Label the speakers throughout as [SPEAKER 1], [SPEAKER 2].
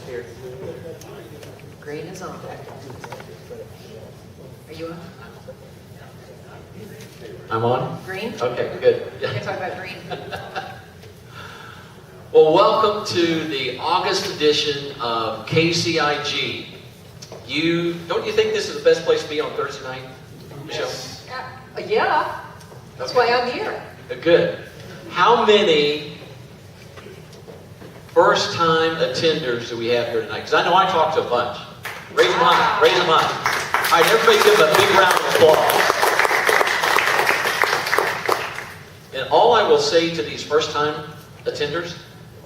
[SPEAKER 1] Here.
[SPEAKER 2] Green is on. Are you on?
[SPEAKER 1] I'm on?
[SPEAKER 2] Green?
[SPEAKER 1] Okay, good.
[SPEAKER 2] We're going to talk about green.
[SPEAKER 1] Well, welcome to the August edition of KCIG. Don't you think this is the best place to be on Thursday night, Michelle?
[SPEAKER 2] Yeah, that's why I'm here.
[SPEAKER 1] Good. How many first-time attenders do we have here tonight? Because I know I talked to a bunch. Raise them up. Raise them up. All right, everybody give them a big round of applause. And all I will say to these first-time attenders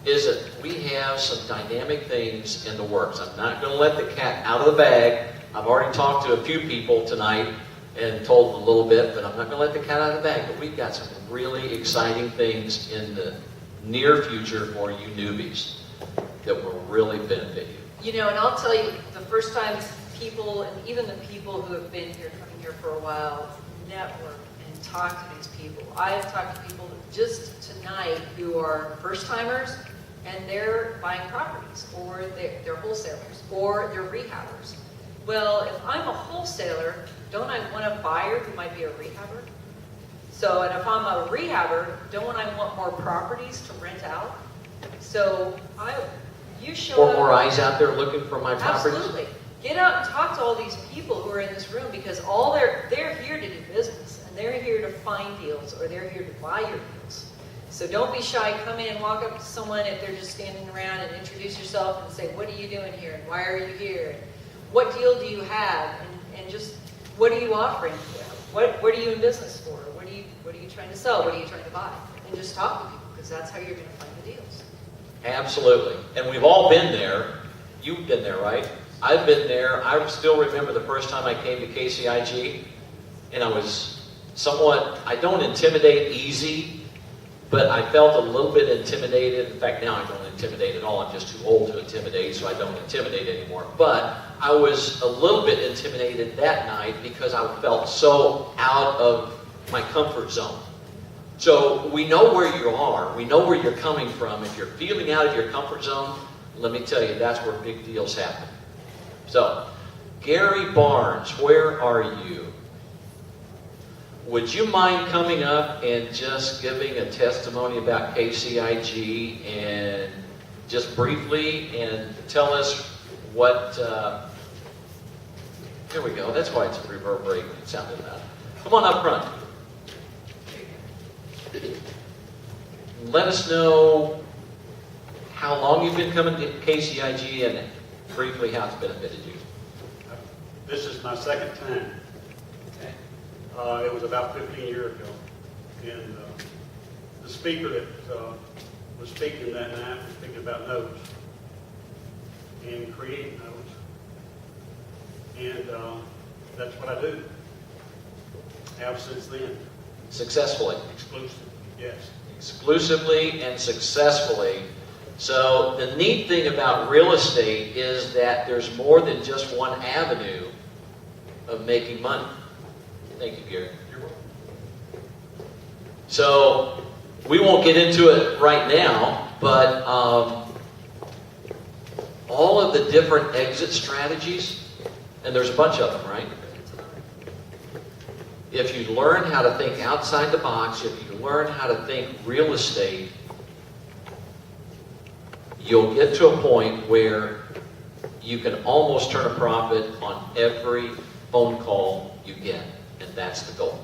[SPEAKER 1] is that we have some dynamic things in the works. I'm not going to let the cat out of the bag. I've already talked to a few people tonight and told them a little bit, but I'm not going to let the cat out of the bag. But we've got some really exciting things in the near future for you newbies that will really benefit you.
[SPEAKER 2] You know, and I'll tell you, the first time people, and even the people who have been here, coming here for a while, network and talk to these people. I have talked to people just tonight who are first-timers, and they're buying properties, or they're wholesalers, or they're rehabbers. Well, if I'm a wholesaler, don't I want a buyer who might be a rehabber? So, and if I'm a rehabber, don't I want more properties to rent out? So, you show
[SPEAKER 1] Or
[SPEAKER 2] up.
[SPEAKER 1] more eyes out there looking for my properties?
[SPEAKER 2] Absolutely. Get out and talk to all these people who are in this room, because they're here to do business, and they're here to find deals, or they're here to buy your deals. So don't be shy. Come in and walk up to someone if they're just standing around, and introduce yourself and say, what are you doing here, and why are you here, and what deal do you have, and just what are you offering? What are you in business for? What are you trying to sell? What are you trying to buy? And just talk to people, because that's how you're going to find the deals.
[SPEAKER 1] Absolutely. And we've all been there. You've been there, right? I've been there. I still remember the first time I came to KCIG, and I was I don't intimidate easy, but I felt a little bit intimidated. In fact, now I don't intimidate at all. I'm just too old to intimidate, so I don't intimidate anymore. But I was a little bit intimidated that night because I felt so out of my comfort zone. So we know where you are. We know where you're coming from. If you're feeling out of your comfort zone, let me tell you, that's where big deals happen. So, Gary Barnes, where are you? Would you mind coming up and just giving a testimony about KCIG and just briefly and tell us what, here we go, that's why it's reverberating, it sounded loud. Come on up front. Let us know how long you've been coming to KCIG and briefly how it's benefited you.
[SPEAKER 3] This is my second time.
[SPEAKER 1] Okay.
[SPEAKER 3] It was about 15 years ago. And the speaker that was speaking that night was speaking about notes and creating notes. And that's what I do. Have since then.
[SPEAKER 1] Successfully.
[SPEAKER 3] Exclusively, yes.
[SPEAKER 1] Exclusively and successfully. So the neat thing about real estate is that there's more than just one avenue of making money. Thank you, Gary.
[SPEAKER 3] You're welcome.
[SPEAKER 1] So we won't get into it right now, but all of the different exit strategies, and there's a bunch of them, right? If you learn how to think outside the box, if you learn how to think real estate, you'll get to a point where you can almost turn a profit on every phone call you get, and that's the goal.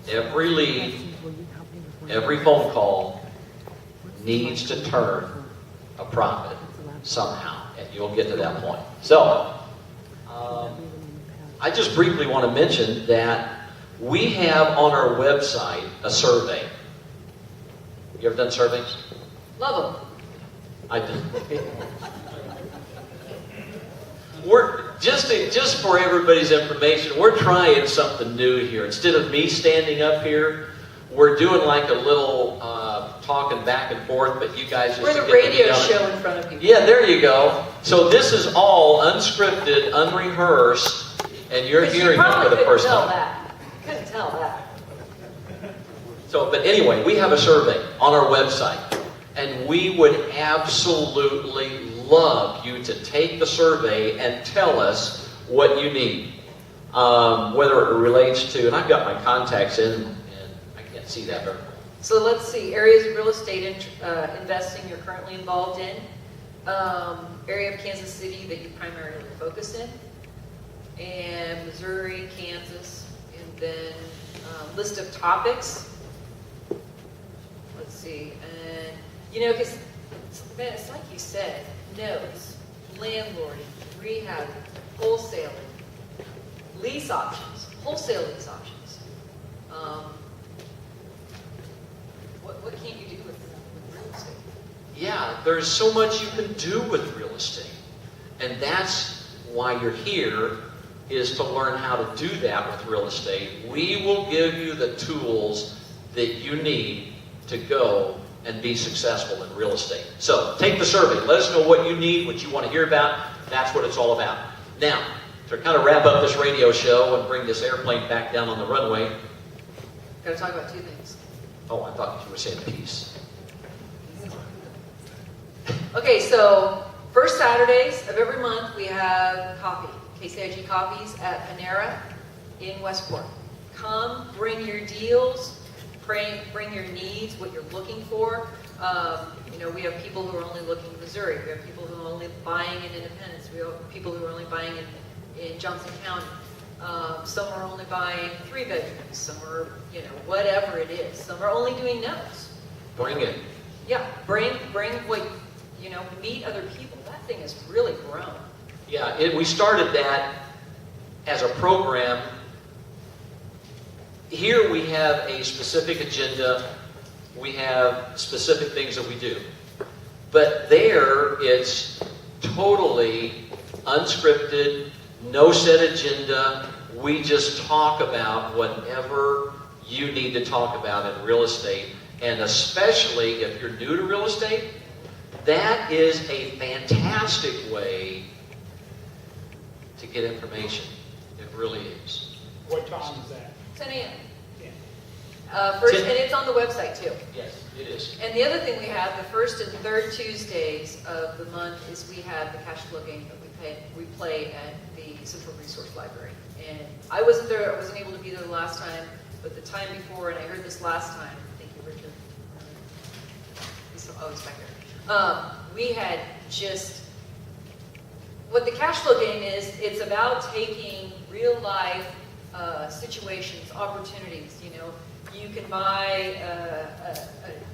[SPEAKER 1] Every lead, every phone call needs to turn a profit somehow, and you'll get to that point. So, I just briefly want to mention that we have on our website a survey. You ever done surveys?
[SPEAKER 2] Love them.
[SPEAKER 1] I do. We're just for everybody's information, we're trying something new here. Instead of me standing up here, we're doing like a little talking back and forth, but you guys just
[SPEAKER 2] We're the
[SPEAKER 1] get
[SPEAKER 2] radio
[SPEAKER 1] together.
[SPEAKER 2] show in front of people.
[SPEAKER 1] Yeah, there you go. So this is all unscripted, unrehearsed, and you're hearing it for the first time.
[SPEAKER 2] You couldn't tell that.
[SPEAKER 1] So, but anyway, we have a survey on our website, and we would absolutely love you to take the survey and tell us what you need. Whether it relates to, and I've got my contacts in, and I can't see that very well.
[SPEAKER 2] So let's see, areas of real estate investing you're currently involved in, area of Kansas City that you primarily focus in, and Missouri, Kansas, and then list of topics. Let's see, and because it's like you said, notes, landlording, rehabbing, wholesaling, lease options, wholesale lease options. What can't you do with real estate?
[SPEAKER 1] Yeah, there's so much you can do with real estate. And that's why you're here, is to learn how to do that with real estate. We will give you the tools that you need to go and be successful in real estate. So take the survey. Let us know what you need, what you want to hear about. That's what it's all about. Now, to kind of wrap up this radio show and bring this airplane back down on the runway.
[SPEAKER 2] Got to talk about two things.
[SPEAKER 1] Oh, I thought you were saying peace.
[SPEAKER 2] Okay, so first Saturdays of every month we have coffee, KCIG coffees at Panera in Westport. Come, bring your deals, bring your needs, what you're looking for. We have people who are only looking in Missouri. We have people who are only buying in Independence. We have people who are only buying in Johnson County. Some are only buying 3 bedrooms. Some are, whatever it is. Some are only doing notes.
[SPEAKER 1] Bring it.
[SPEAKER 2] Yeah, bring what, meet other people. That thing has really grown.
[SPEAKER 1] Yeah, we started that as a program. Here we have a specific agenda. We have specific things that we do. But there, it's totally unscripted, no set agenda. We just talk about whatever you need to talk about in real estate. And especially if you're new to real estate, that is a fantastic way to get information. It really is.
[SPEAKER 4] What time is that?
[SPEAKER 2] 10 a.m.
[SPEAKER 4] Yeah.
[SPEAKER 2] And it's on the website too.
[SPEAKER 1] Yes, it is.
[SPEAKER 2] And the other thing we have, the first and third Tuesdays of the month, is we have the cash flow game that we play at the Central Resource Library. And I wasn't there, I wasn't able to be there the last time, but the time before, and I heard this last time, thank you, Richard. It's back there. We had just, what the cash flow game is, it's about taking real life situations, opportunities. You can buy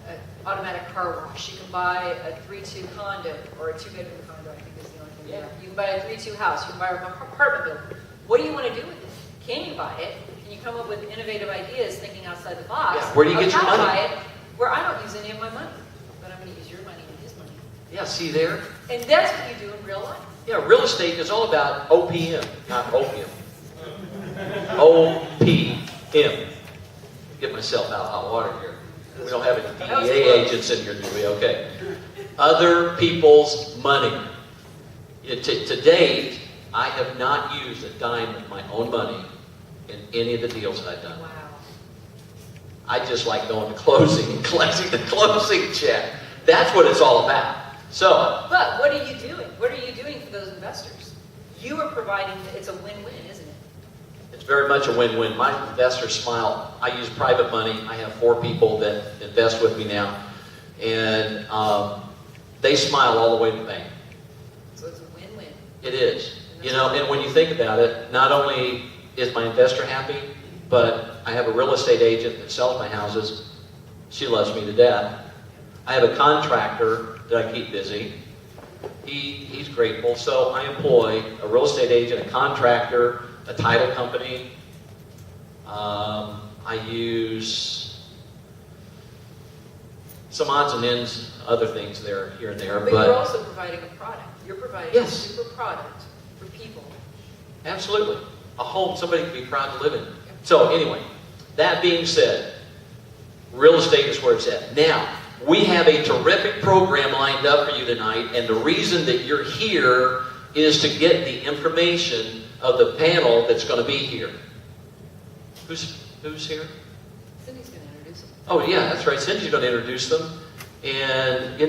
[SPEAKER 2] an automatic car wash. You can buy a 3-2 condo, or a 2-bedroom condo, I think is the only thing.
[SPEAKER 1] Yeah.
[SPEAKER 2] You can buy a 3-2 house. You can buy an apartment building. What do you want to do with it? Can you buy it? Can you come up with innovative ideas, thinking outside the box?
[SPEAKER 1] Yeah, where do you get your
[SPEAKER 2] how to
[SPEAKER 1] money?
[SPEAKER 2] buy it, where I don't use any of my money, but I'm going to use your money and his money.
[SPEAKER 1] Yeah, see there?
[SPEAKER 2] And that's what you do in real life.
[SPEAKER 1] Yeah, real estate is all about OPM, not opium. OPM. Get myself out of hot water here. We don't have any DEA agents in here, do we? Okay. Other people's money. To date, I have not used a dime of my own money in any of the deals that I've done.
[SPEAKER 2] Wow.
[SPEAKER 1] I just like going to closing and collecting the closing check. That's what it's all about. So,
[SPEAKER 2] But what are you doing? What are you doing for those investors? You are providing, it's a win-win, isn't it?
[SPEAKER 1] it's very much a win-win. My investors smile. I use private money. I have 4 people that invest with me now. And they smile all the way to the bank.
[SPEAKER 2] So it's a win-win.
[SPEAKER 1] It is. And when you think about it, not only is my investor happy, but I have a real estate agent that sells my houses. She loves me to death. I have a contractor that I keep busy. He's grateful. So I employ a real estate agent, a contractor, a title company. I use some odds and ends, other things there, here and there.
[SPEAKER 2] But you're also providing a product. You're providing a super product for people.
[SPEAKER 1] Absolutely. A home somebody can be proud to live in. So anyway, that being said, real estate is where it's at. Now, we have a terrific program lined up for you tonight, and the reason that you're here is to get the information of the panel that's going to be here. Who's here?
[SPEAKER 2] Cindy's going to introduce them.
[SPEAKER 1] Oh yeah, that's right. Cindy's going to introduce them. And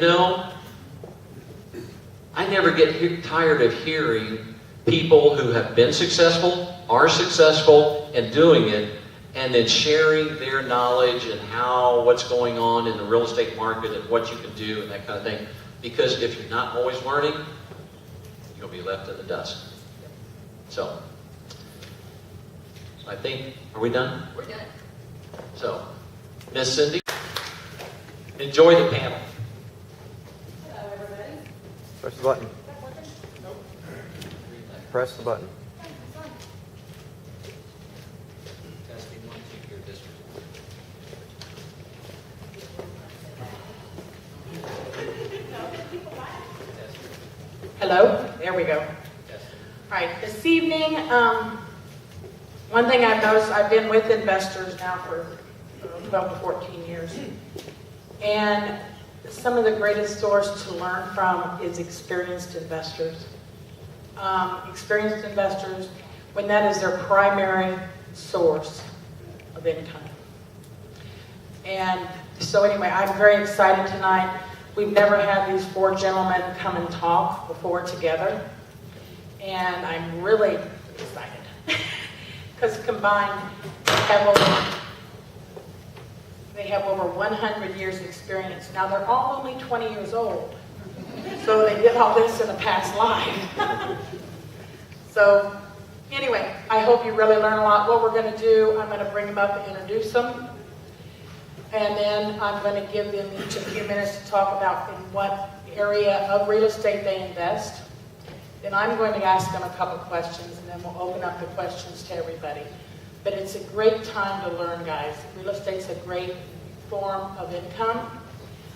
[SPEAKER 1] I never get tired of hearing people who have been successful, are successful, and doing it, and then sharing their knowledge and what's going on in the real estate market and what you can do and that kind of thing. Because if you're not always learning, you'll be left in the dust. So, I think, are we done?
[SPEAKER 2] We're done.
[SPEAKER 1] So, Miss Cindy, enjoy the panel.
[SPEAKER 2] Hello, everybody.
[SPEAKER 5] Press the button. Press the button.
[SPEAKER 1] Testing 1, 2 here, district.
[SPEAKER 6] Hello, there we go. All right, this evening, one thing I've noticed, I've been with investors now for 12 to 14 years, and some of the greatest source to learn from is experienced investors. Experienced investors, when that is their primary source of income. And so anyway, I'm very excited tonight. We've never had these 4 gentlemen come and talk before together. And I'm really excited. Because combined, they have over 100 years experience. Now they're all only 20 years old. So they did all this in a past life. So anyway, I hope you really learn a lot. What we're going to do, I'm going to bring them up and introduce them. And then I'm going to give them each a few minutes to talk about in what area of real estate they invest. Then I'm going to ask them a couple questions, and then we'll open up the questions to everybody. But it's a great time to learn, guys. Real estate's a great form of income.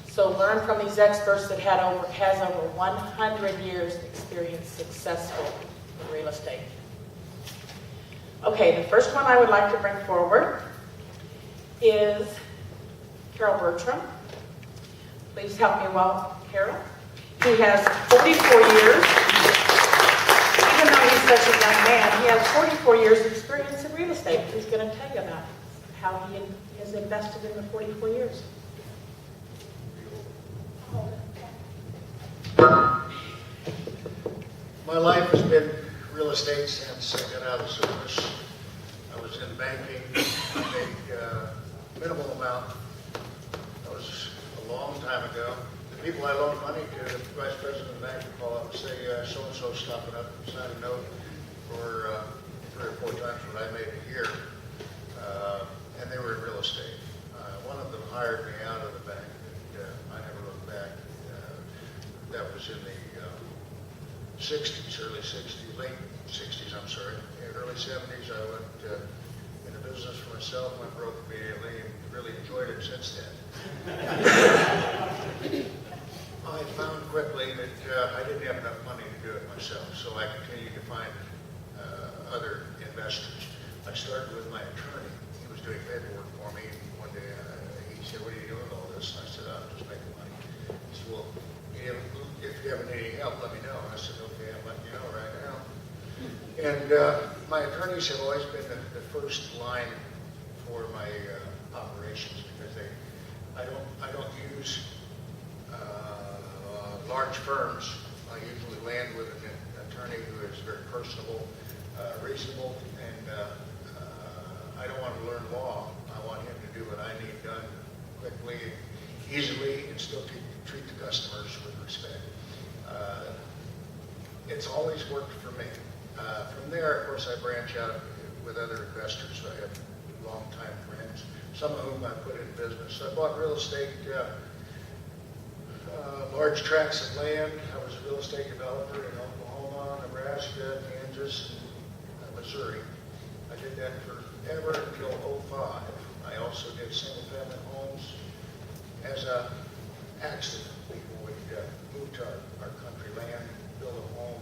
[SPEAKER 6] So learn from these experts that has over 100 years experience successful in real estate. Okay, the first one I would like to bring forward is Carol Bertram. Please help me welcome Carol. He has 44 years. Even though he's such a young man, he has 44 years experience in real estate. He's going to tell you about how he has invested in the 44 years.
[SPEAKER 7] My life has been real estate since I got out of the service. I was in banking. I made a minimal amount. That was a long time ago. The people I loaned money to, the vice president of the bank would call up and say, so-and-so stopping up and sign a note for 3 or 4 times what I made a year. And they were in real estate. One of them hired me out of the bank, and I never looked back. That was in the 60s, early 60s, late 60s, I'm sorry. In the early 70s, I went into business for myself, went broke immediately, and really enjoyed it since then. I found quickly that I didn't have enough money to do it myself, so I continued to find other investors. I started with my attorney. He was doing paperwork for me. One day he said, "What are you doing with all this?" And I said, "I'm just making money." He said, "Well, if you ever need any help, let me know." And I said, "Okay, I'm letting you know right now." And my attorneys have always been the first line for my operations because I don't use large firms. I usually land with an attorney who is very personable, reasonable, and I don't want to learn law. I want him to do what I need done quickly, easily, and still treat the customers with respect. It's always worked for me. From there, of course, I branch out with other investors. I have longtime friends, some of whom I put in business. I bought real estate, large tracts of land. I was a real estate developer in Oklahoma, Nebraska, Kansas, and Missouri. I did that forever until '05. I also did single-family homes. As an accident, people would move to our country land, build a home,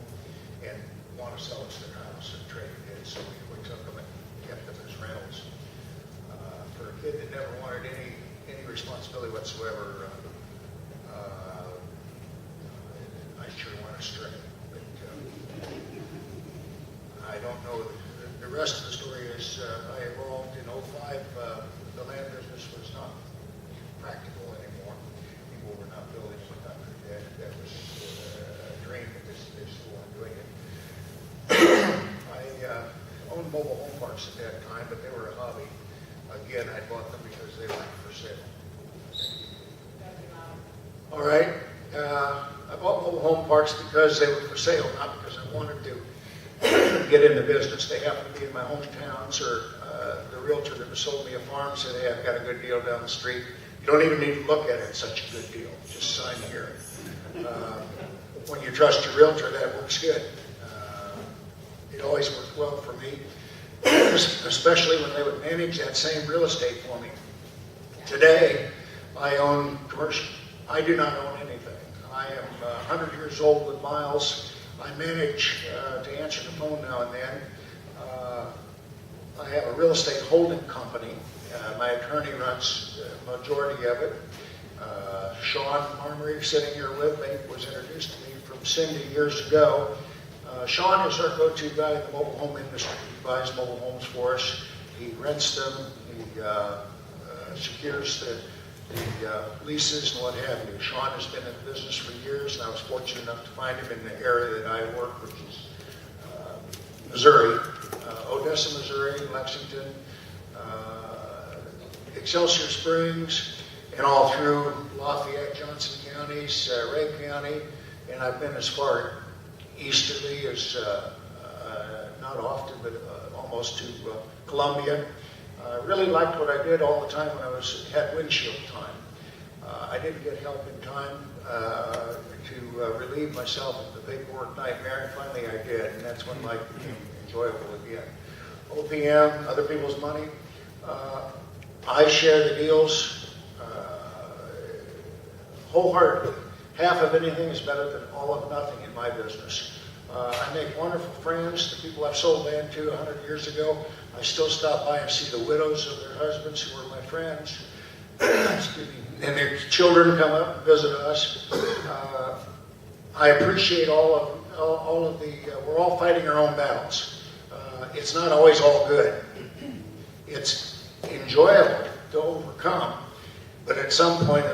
[SPEAKER 7] and want to sell us their house and trade it. So we took them and kept them as rentals. For a kid that never wanted any responsibility whatsoever, I sure went astray. But I don't know. The rest of the story is I evolved in '05. The land business was not practical anymore. People were not building the country. That was a dream mobile home parks at that time, but they were a hobby. Again, I bought them because they were for sale. All right. I bought mobile home parks because they were for sale, not because I wanted to get in the business. They happened to be in my hometowns, or the realtor that sold me a farm said, hey, I've got a good deal down the street. You don't even need to look at it. It's such a good deal. Just sign here. When you trust your realtor, that works good. It always worked well for me, especially when they would manage that same real estate for me. Today, I own commercial. I do not own anything. I am 100 years old with miles. I manage to answer the phone now and then. I have a real estate holding company. My attorney runs the majority of it. Sean Armory, sitting here with me, was introduced to me from Cindy years ago. Sean is our go-to guy in the mobile home industry. He buys mobile homes for us. He rents them. He secures the leases and what have you. Sean has been in the business for years, and I was fortunate enough to find him in the area that I work, which is Missouri, Odessa, Missouri, Lexington, Excelsior Springs, and all through Lafayette, Johnson counties, Ray County, and I've been as far easterly as, not often, but almost to Columbia. I really liked what I did all the time when I had windshield time. I didn't get help in time to relieve myself of the paperwork nightmare, and finally I did, and that's when life became enjoyable again. OPM, other people's money. I share the deals wholeheartedly. Half of anything is better than all of nothing in my business. I make wonderful friends. The people I've sold land to 100 years ago, I still stop by and see the widows of their husbands who were my friends. Excuse me. And their children come up and visit us. I appreciate all of the, we're all fighting our own battles. It's not always all good. It's enjoyable to overcome, but at some point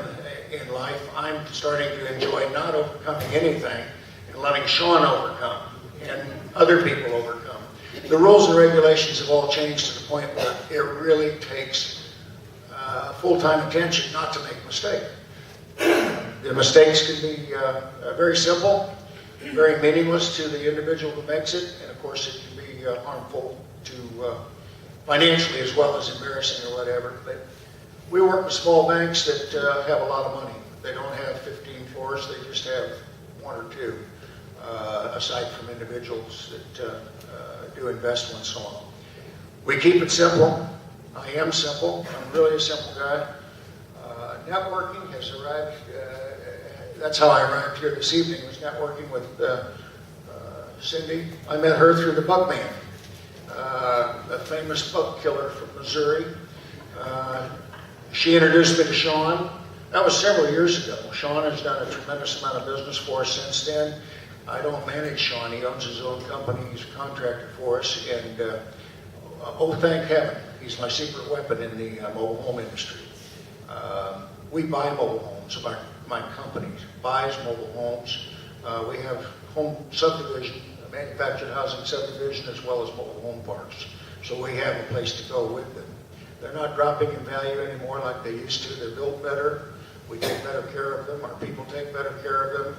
[SPEAKER 7] in life, I'm starting to enjoy not overcoming anything and letting Sean overcome and other people overcome. The rules and regulations have all changed to the point where it really takes full-time attention not to make a mistake. The mistakes can be very simple, very meaningless to the individual who makes it, and of course it can be harmful to financially as well as embarrassing or whatever. But we work with small banks that have a lot of money. They don't have 15 floors, they just have one or two, aside from individuals that do invest once in a while. We keep it simple. I am simple. I'm really a simple guy. Networking has arrived. That's how I arrived here this evening, was networking with Cindy. I met her through the Bug Man, a famous bug killer from Missouri. She introduced me to Sean. That was several years ago. Sean has done a tremendous amount of business for us since then. I don't manage Sean. He owns his own company. He's a contractor for us. And oh, thank heaven, he's my secret weapon in the mobile home industry. We buy mobile homes. My company buys mobile homes. We have home subdivision, manufactured housing subdivision, as well as mobile home parks. So we have a place to go with them. They're not dropping in value anymore like they used to. They're built better. We take better care of them. Our people take better care of them.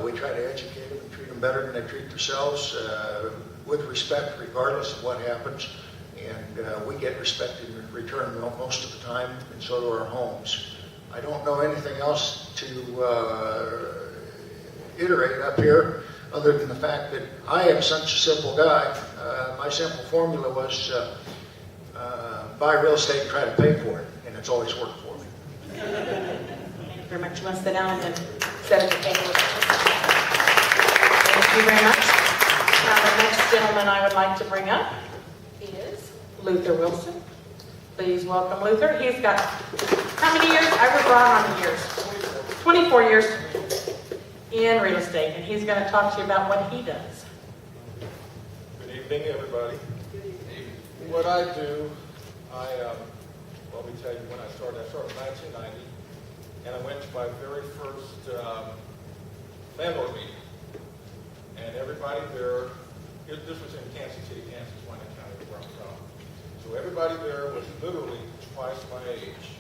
[SPEAKER 7] We try to educate them and treat them better than they treat themselves, with respect regardless of what happens. And we get respect in return most of the time, and so do our homes. I don't know anything else to iterate up here other than the fact that I am such a simple guy. My simple formula was buy real estate and try to pay for it, and it's always worked for me.
[SPEAKER 6] Thank you very much. You want to sit down and set up the table. Thank you very much. Now, the next gentleman I would like to bring up is Luther Wilson. Please welcome Luther. He's got how many years? I was wrong on the years. 24 years in real estate, and he's going to talk to you about what he does.
[SPEAKER 8] Good evening, everybody. What I do, let me tell you when I started. I started in 1990, and I went to my very first landlord meeting. And everybody there, this was in Kansas City, Kansas, Wayne County. where I'm from. So everybody there was literally twice my age.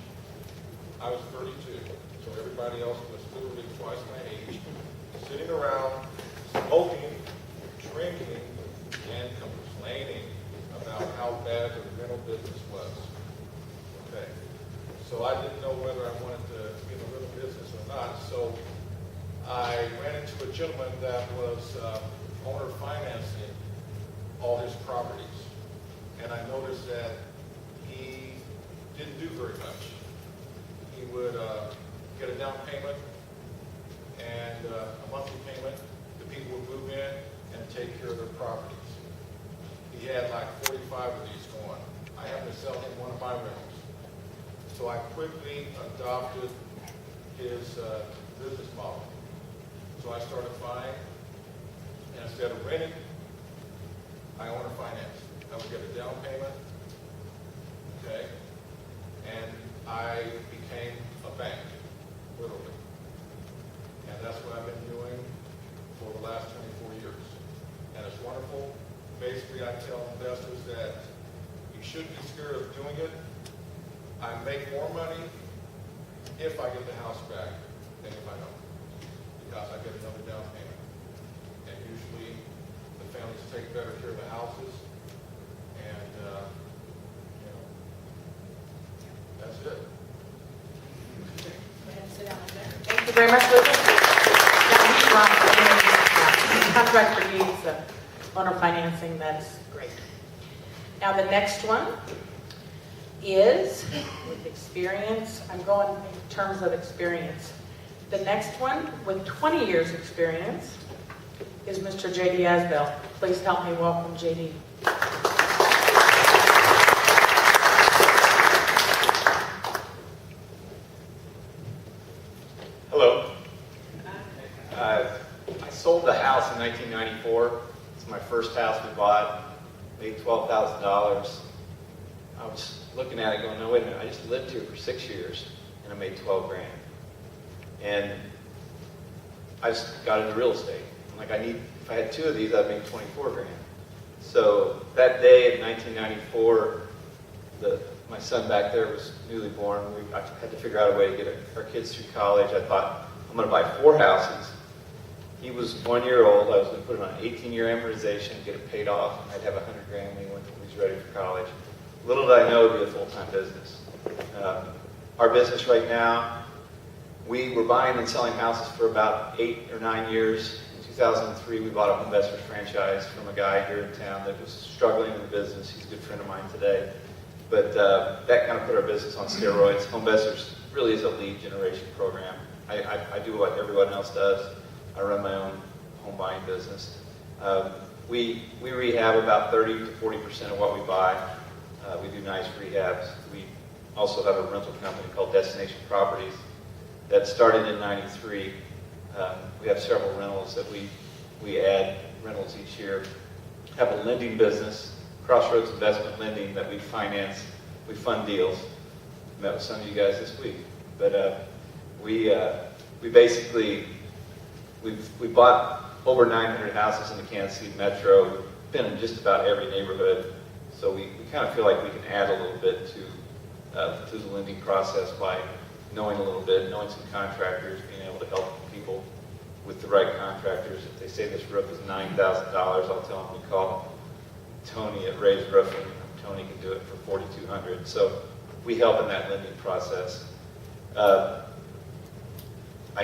[SPEAKER 8] I was 32, so everybody else was literally twice my age, sitting around, smoking, drinking, and complaining about how bad the rental business was. Okay, so I didn't know whether I wanted to be in the rental business or not, so I ran into a gentleman that was owner financing all his properties, and I noticed that he didn't do very much. He would get a down payment and a monthly payment. The people would move in and take care of their properties. He had like 45 of these going. I happened to sell him one of my rentals. So I quickly adopted his business model. So I started buying, and instead of renting, I owner finance. I would get a down payment, okay, and I became a bank, literally. And that's what I've been doing for the last 24 years. And it's wonderful. Basically, I tell investors that you shouldn't be scared of doing it. I make more money if I get the house back than if I don't, because I get another down payment. And usually, the families take better care of the houses, and you know, that's it.
[SPEAKER 6] Go ahead and sit down there. Thank you very much, Lucas. Contract for needs, owner financing, that's great. Now the next one is with experience. I'm going in terms of experience. The next one with 20 years experience is Mr. J.D. Asbell. Please help me welcome J.D.
[SPEAKER 9] Hello. I sold the house in 1994. It's my first house we bought. Made $12,000. I was looking at it going, no, wait a minute. I just lived here for 6 years and I made 12 grand. And I just got into real estate. I'm like, if I had two of these, I'd make 24 grand. So that day in 1994, my son back there was newly born. I had to figure out a way to get our kids through college. I thought, I'm going to buy 4 houses. He was 1 year old. I was going to put him on an 18-year amortization, get it paid off, and I'd have 100 grand when he was ready for college. Little did I know it would be a full-time business. Our business right now, we were buying and selling houses for about 8 or 9 years. In 2003, we bought a Home Investors franchise from a guy here in town that was struggling in the business. He's a good friend of mine today. But that kind of put our business on steroids. Home Investors really is a lead generation program. I do what everyone else does. I run my own home buying business. We rehab about 30 to 40% of what we buy. We do nice rehabs. We also have a rental company called Destination Properties that started in '93. We have several rentals that we add rentals each year. Have a lending business, Crossroads Investment Lending, that we finance. We fund deals. Met with some of you guys this week. But we basically, we bought over 900 houses in the Kansas City metro. We've been in just about every neighborhood. So we kind of feel like we can add a little bit to the lending process by knowing a little bit, knowing some contractors, being able to help people with the right contractors. If they say this roof is $9,000, I'll tell them we call Tony at Ray's Roofing. Tony can do it for $4,200. So we help in that lending process. I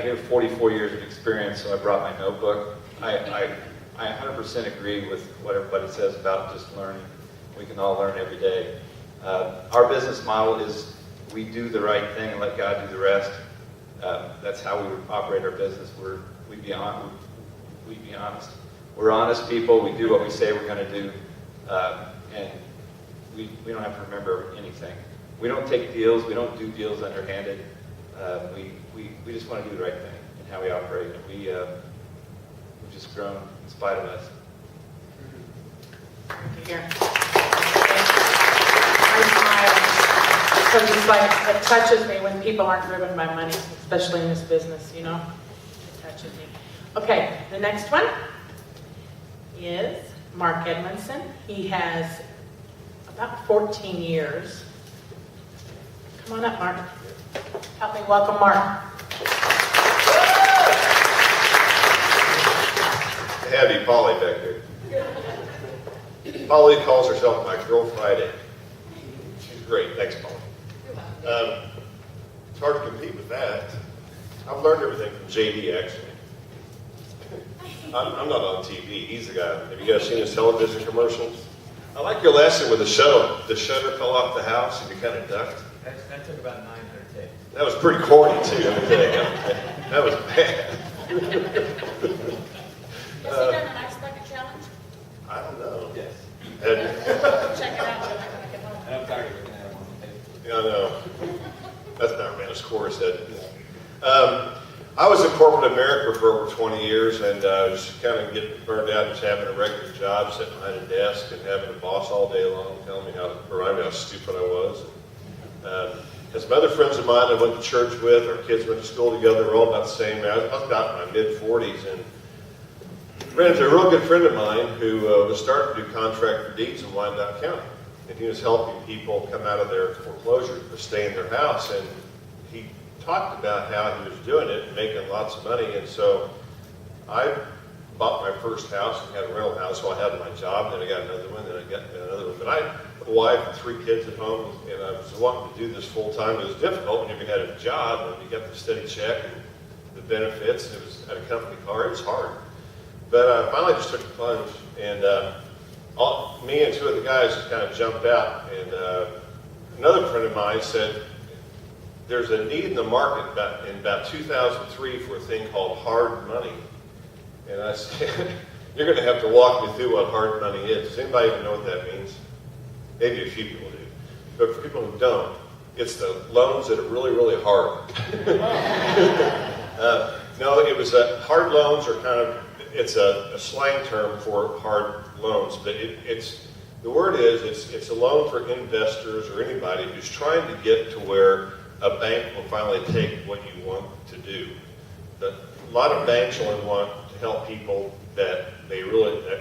[SPEAKER 9] hear 44 years of experience, so I brought my notebook. I 100% agree with what everybody says about just learning. We can all learn every day. Our business model is we do the right thing and let God do the rest. That's how we would operate our business. We'd be honest. We're honest people. We do what we say we're going to do, and we don't have to remember anything. We don't take deals. We don't do deals underhanded. We just want to do the right thing in how we operate. And we've just grown in spite of us.
[SPEAKER 6] Here. I smile because it's like, it touches me when people aren't driven by money, especially in this business, you know? It touches me. Okay, the next one is Mark Edmondson. He has about 14 years. Come on up, Mark. Help me welcome Mark.
[SPEAKER 10] Heavy Polly back there. Polly calls herself my Girl Friday. She's great. Thanks, Polly. It's hard to compete with that. I've learned everything from JD, actually. I'm not on TV. He's the guy. Have you guys seen his television commercials? I like your lesson with the shutter fell off the house and you kind of ducked.
[SPEAKER 9] That took about 900 takes.
[SPEAKER 10] That was pretty corny, too. Let me tell you. That was bad.
[SPEAKER 11] Has he done an ice bucket challenge?
[SPEAKER 10] I don't know.
[SPEAKER 9] Yes.
[SPEAKER 11] Check it out when I get home.
[SPEAKER 9] And I'm tired of looking at him on the paper.
[SPEAKER 10] Yeah, I know. That's not Randall's chorus, that. I was in corporate America for over 20 years, and I was kind of getting burned out just having a regular job, sitting behind a desk and having a boss all day long telling me how stupid I was. And some other friends of mine I went to church with, our kids went to school together, we're all about the same. I was about in my mid-40s, and ran into a real good friend of mine who was starting to do contract for deeds in Wyandotte County. And he was helping people come out of their foreclosure to stay in their house. And he talked about how he was doing it and making lots of money. And so I bought my first house and had a rental house, so I had my job, then I got another one, then I got another one. But I had a wife and 3 kids at home, and I was wanting to do this full time. It was difficult when you had a job and you got the steady check and the benefits, and it was at a company car. It was hard. But I finally just took the plunge, and me and 2 of the guys just kind of jumped out. And another friend of mine said, there's a need in the market in about 2003 for a thing called hard money. And I said, you're going to have to walk me through what hard money is. Does anybody even know what that means? Maybe a few people do. But for people who don't, it's the loans that are really, really hard. No, it was hard loans are kind of, it's a slang term for hard loans, but the word is, it's a loan for investors or anybody who's trying to get to where a bank will finally take what you want to do. A lot of banks only want to help people that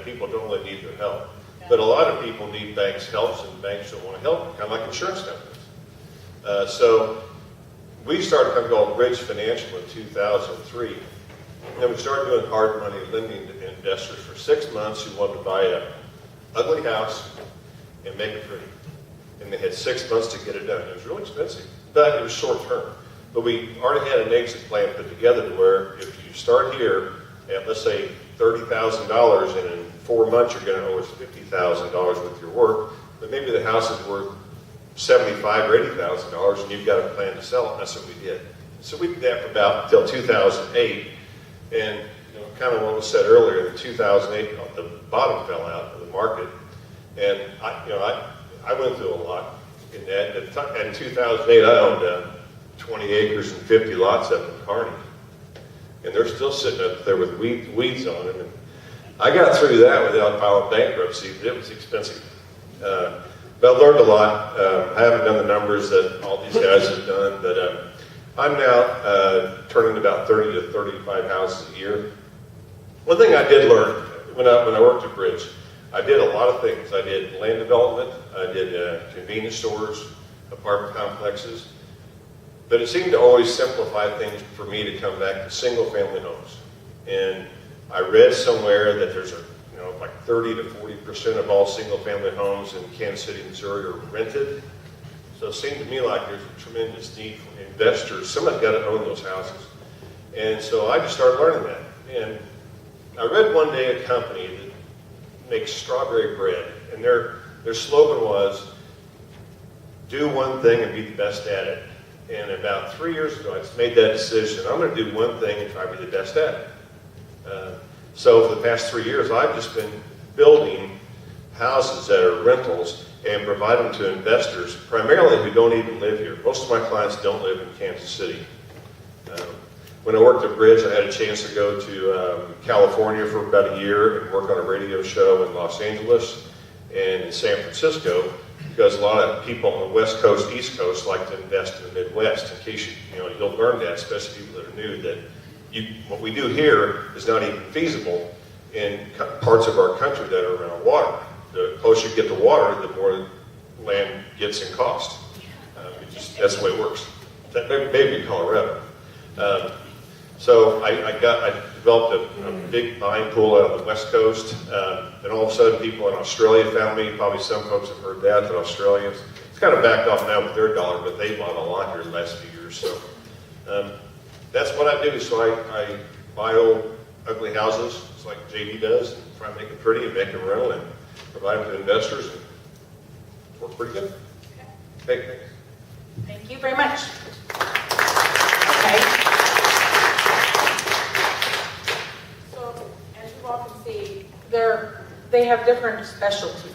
[SPEAKER 10] people don't really need their help. But a lot of people need banks' help, and banks don't want to help them, kind of like insurance companies. So we started a company called Bridge Financial in 2003. And then we started doing hard money lending to investors for 6 months who wanted to buy an ugly house and make it pretty. And they had 6 months to get it done. It was really expensive, but it was short term. But we already had an exit plan put together to where if you start here at, let's say, $30,000, and in 4 months you're going to owe us $50,000 with your work, but maybe the house is worth $75,000 or $80,000, and you've got a plan to sell it. And that's what we did. So we did that for about until 2008. And kind of what was said earlier, in 2008, the bottom fell out of the market, and I went through a lot in that. And in 2008, I owned 20 acres and 50 lots up in Kearney, and they're still sitting up there with weeds on them. And I got through that without filing bankruptcy, but it was expensive. But I learned a lot. I haven't done the numbers that all these guys have done, but I'm now turning about 30 to 35 houses a year. One thing I did learn when I worked at Bridge, I did a lot of things. I did land development, I did convenience stores, apartment complexes, but it seemed to always simplify things for me to come back to single-family homes. And I read somewhere that there's like 30 to 40% of all single-family homes in Kansas City, Missouri are rented. So it seemed to me like there's a tremendous need for investors. Somebody's got to own those houses. And so I just started learning that. And I read one day a company that makes strawberry bread, and their slogan was, do one thing and be the best at it. And about 3 years ago, I just made that decision. I'm going to do one thing and try to be the best at it. So for the past 3 years, I've just been building houses that are rentals and provide them to investors, primarily who don't even live here. Most of my clients don't live in Kansas City. When I worked at Bridge, I had a chance to go to California for about a year and work on a radio show in Los Angeles and in San Francisco, because a lot of people on the West Coast, East Coast like to invest in the Midwest. In case you'll learn that, especially people that are new, that what we do here is not even feasible in parts of our country that are around water. The closer you get to water, the more land gets in cost. That's the way it works. Maybe in Colorado. So I developed a big buying pool out of the West Coast. And all of a sudden, people in Australia found me. Probably some folks have heard that Australians. It's kind of backed off now with their dollar, but they bought a lot here the last few years. So that's what I do. So I buy old, ugly houses, just like JD does, and try to make it pretty and make them rental and provide them to investors. And it works pretty good. Okay, thanks.
[SPEAKER 6] Thank you very much. Okay. So, as you all can see, they have different specialties,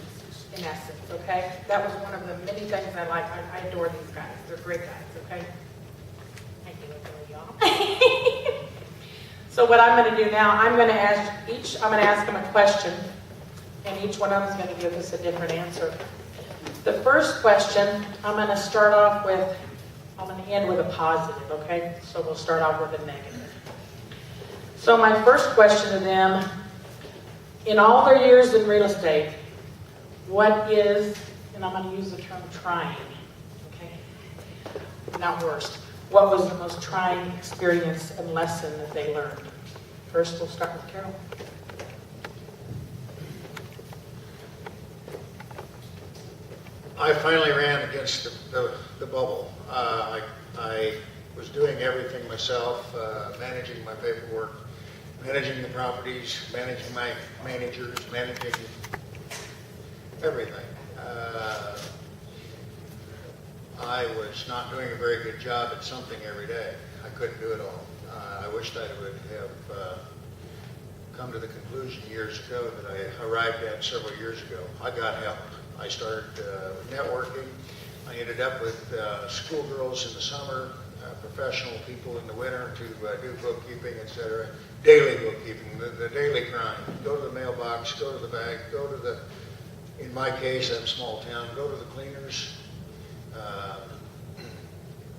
[SPEAKER 6] in essence, okay? That was one of the many things I like. I adore these guys. They're great guys, okay? Thank you, y'all. So what I'm going to do now, I'm going to ask them a question, and each one of them is going to give us a different answer. The first question, I'm going to start off with, I'm going to end with a positive, okay? So we'll start off with a negative. So my first question to them, in all their years in real estate, what is, and I'm going to use the term trying, okay? Not worst. What was the most trying experience and lesson that they learned? First, we'll start with Carol.
[SPEAKER 7] I finally ran against the bubble. I was doing everything myself, managing my paperwork, managing the properties, managing my managers, managing everything. I was not doing a very good job at something every day. I couldn't do it all. I wished I would have come to the conclusion years ago that I arrived at several years ago. I got help. I started networking. I ended up with schoolgirls in the summer, professional people in the winter to do bookkeeping, etc. Daily bookkeeping, the daily grind. Go to the mailbox, go to the bank, go to the, in my case, I'm small town, go to the cleaners,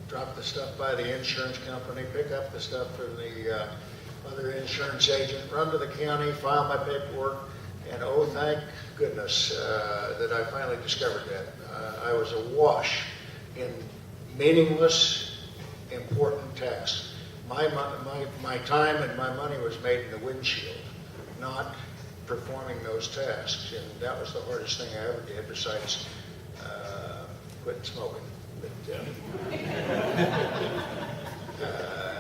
[SPEAKER 7] drop the stuff by the insurance company, pick up the stuff from the other insurance agent, run to the county, file my paperwork, and oh, thank goodness that I finally discovered that. I was awash in meaningless, important tasks. My time and my money was made in the windshield, not performing those tasks. And that was the hardest thing I ever did besides quit smoking. But,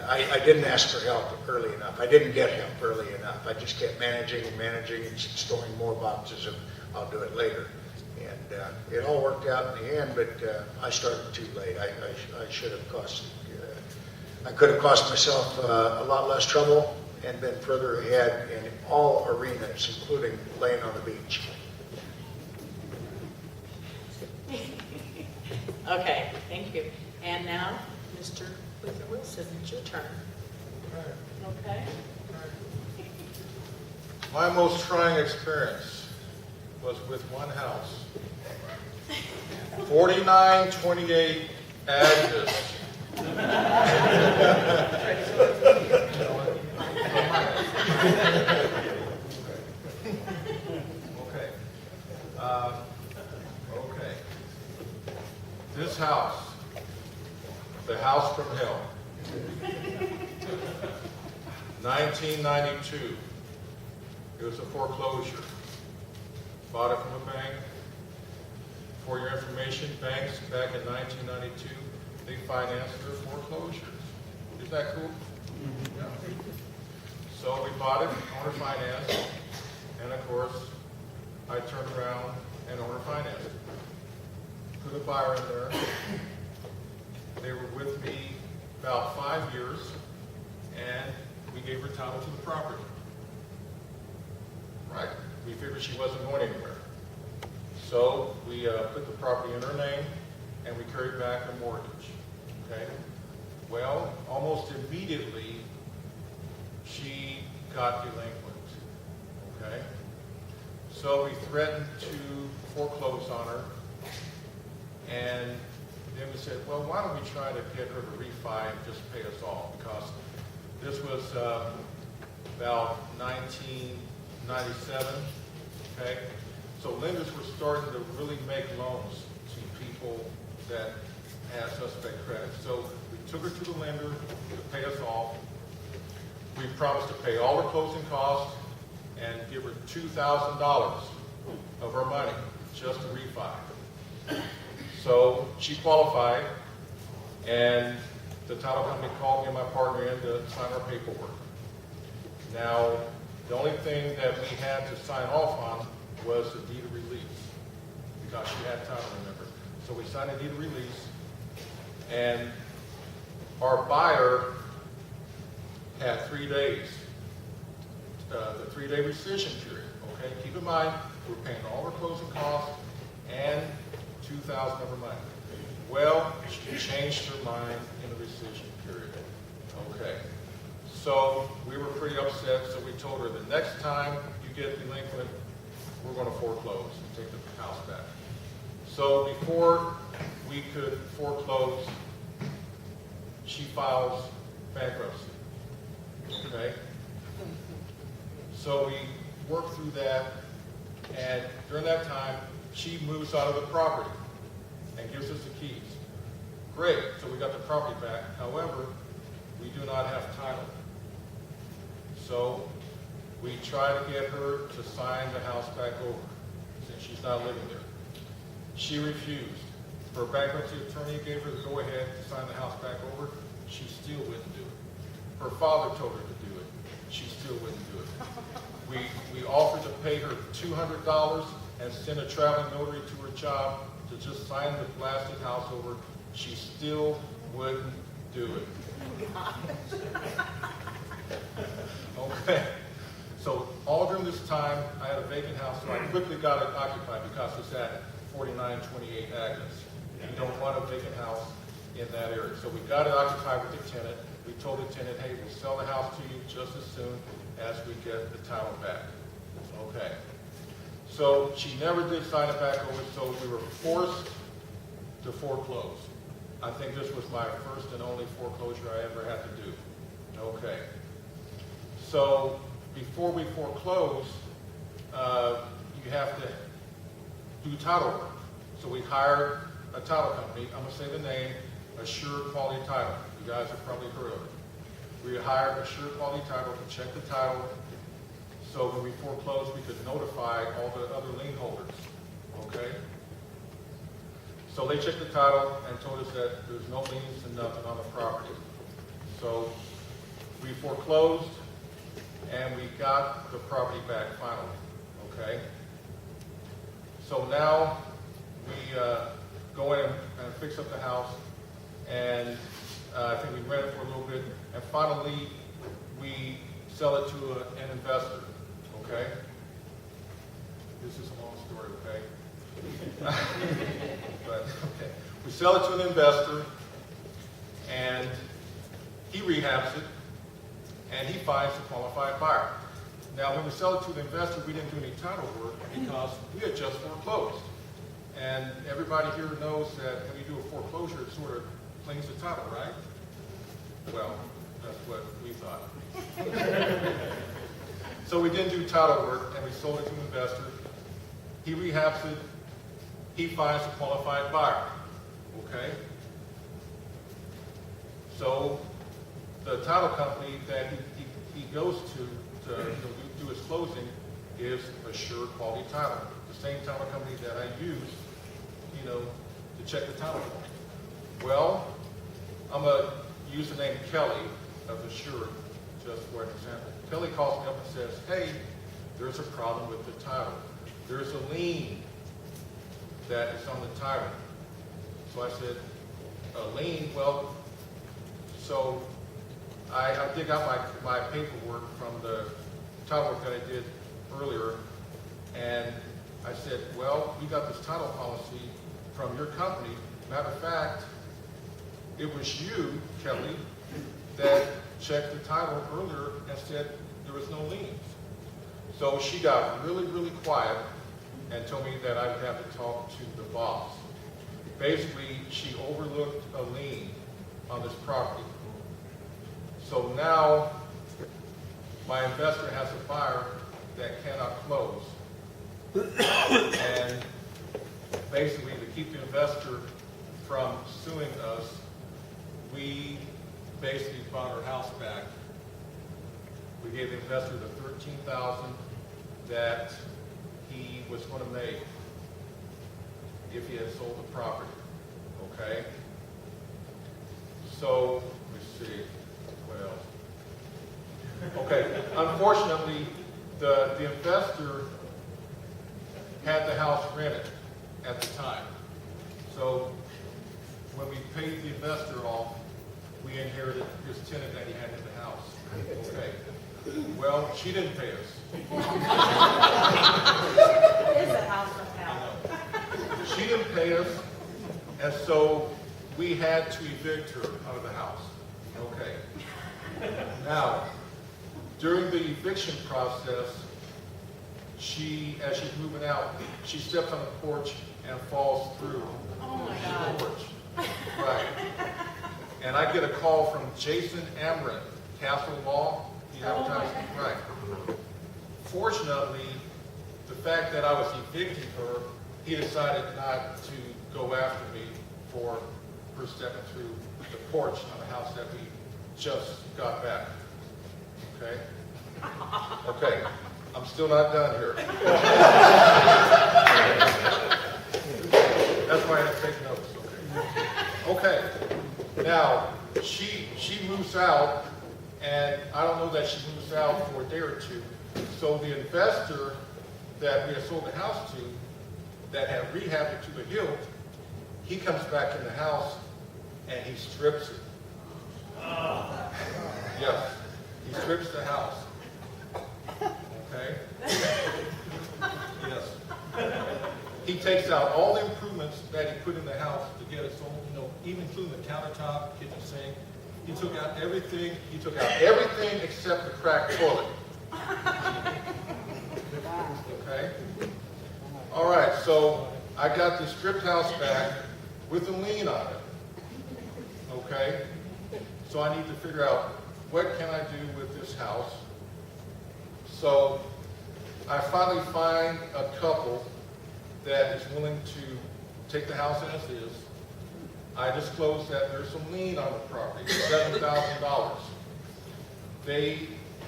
[SPEAKER 7] I didn't ask for help early enough. I didn't get help early enough. I just kept managing and storing more boxes of I'll do it later. And it all worked out in the end, but I started too late. I should have I could have cost myself a lot less trouble and been further ahead in all arenas, including laying on the beach.
[SPEAKER 6] Okay, thank you. And now, Mr. Luther Wilson, it's your turn. Okay.
[SPEAKER 8] My most trying experience was with one house. 4928 Agnes. Okay. Okay. This house, the house from hell. 1992. It was a foreclosure. Bought it from a bank. For your information, banks back in 1992, they financed their foreclosures. Isn't that cool? Yeah. So we bought it, owner financed, and of course, I turned around and owner financed it. Put a buyer in there. They were with me about 5 years, and we gave her title to the property. Right? We figured she wasn't going anywhere. So we put the property in her name, and we carried back a mortgage. Okay? Well, almost immediately, she got delinquent. Okay? So we threatened to foreclose on her, and then we said, well, why don't we try to get her to refi and just pay us off? Because this was about 1997, okay? So lenders were starting to really make loans to people that had suspect credit. So we took her to the lender to pay us off. We promised to pay all her closing costs and give her $2,000 of her money just to refi. So she qualified, and the title company called me and my partner in to sign our paperwork. Now, the only thing that we had to sign off on was the deed of release, because she had title, remember. So we signed a deed of release, and our buyer had 3 days, the 3-day rescission period, okay? Keep in mind, we're paying all our closing costs and $2,000 of her money. Well, she changed her mind in the rescission period, okay? So we were pretty upset, so we told her the next time you get delinquent, we're going to foreclose and take the house back. So before we could foreclose, she files bankruptcy, okay? So we worked through that, and during that time, she moves out of the property and gives us the keys. Great, so we got the property back. However, we do not have title. So we try to get her to sign the house back over, since she's not living there. She refused. Her bankruptcy attorney gave her the go-ahead to sign the house back over. She still wouldn't do it. Her father told her to do it. She still wouldn't do it. We offered to pay her $200 and send a traveling notary to her job to just sign the blasted house over. She still wouldn't do it. Okay. So all during this time, I had a vacant house, so I quickly got it occupied because it's at 4928 Agnes. You don't want a vacant house in that area. So we got it occupied with the tenant. We told the tenant, hey, we'll sell the house to you just as soon as we get the title back. Okay. So she never did sign it back over, so we were forced to foreclose. I think this was my first and only foreclosure I ever had to do. Okay. So before we foreclose, you have to do title work. So we hired a title company. I'm going to say the name, Assured Quality Title. You guys have probably heard of it. We hired Assured Quality Title to check the title, so when we foreclosed, we could notify all the other lien holders. Okay? So they checked the title and told us that there's no liens and nothing on the property. So we foreclosed, and we got the property back finally. Okay? So now we go in and fix up the house, and I think we rent it for a little bit, and finally we sell it to an investor. Okay? This is a long story, okay? But, okay. We sell it to an investor, and he rehabs it, and he finds a qualified buyer. Now, when we sell it to the investor, we didn't do any title work because we had just foreclosed. And everybody here knows that when you do a foreclosure, it sort of cleans the title, right? Well, that's what we thought. So we didn't do title work, and we sold it to an investor. He rehabs it. He finds a qualified buyer. Okay? So the title company that he goes to do his closing is Assured Quality Title, the same title company that I use, to check the title for me. Well, I'm going to use the name Kelly of Assured just for an example. Kelly calls me up and says, hey, there's a problem with the title. There's a lien that is on the title. So I said, a lien? Well, so I dig out my paperwork from the title work that I did earlier, and I said, well, we got this title policy from your company. Matter of fact, it was you, Kelly, that checked the title earlier and said there was no liens. So she got really, really quiet and told me that I would have to talk to the boss. Basically, she overlooked a lien on this property. So now my investor has a buyer that cannot close. And basically, to keep the investor from suing us, we basically bought our house back. We gave the investor the $13,000 that he was going to make if he had sold the property. Okay? So, let's see, what else? Okay, unfortunately, the investor had the house rented at the time. So when we paid the investor off, we inherited his tenant that he had in the house. Okay. Well, she didn't pay us.
[SPEAKER 6] It is a house of hell.
[SPEAKER 8] She didn't pay us, and so we had to evict her out of the house. Okay. Now, during the eviction process, as she's moving out, she steps on the porch and falls through the porch. Right. And I get a call from Jason Amron, Castle Law. He advertised. Right. Fortunately, the fact that I was evicting her, he decided not to go after me for her stepping through the porch on the house that we just got back. Okay? Okay. I'm still not done here. That's why I have to take notes. Okay. Okay. Now, she moves out, and I don't know that she moves out for a day or two. So the investor that we had sold the house to, that had rehabbed it to the hilt, he comes back in the house and he strips it. Yes, he strips the house. Okay? Yes. He takes out all the improvements that he put in the house to get it sold, even including the countertop, kitchen sink. He took out everything. He took out everything except the cracked toilet. Okay? All right, so I got the stripped house back with a lien on it. Okay? So I need to figure out what can I do with this house. So I finally find a couple that is willing to take the house as is. I disclose that there's some lien on the property, $7,000.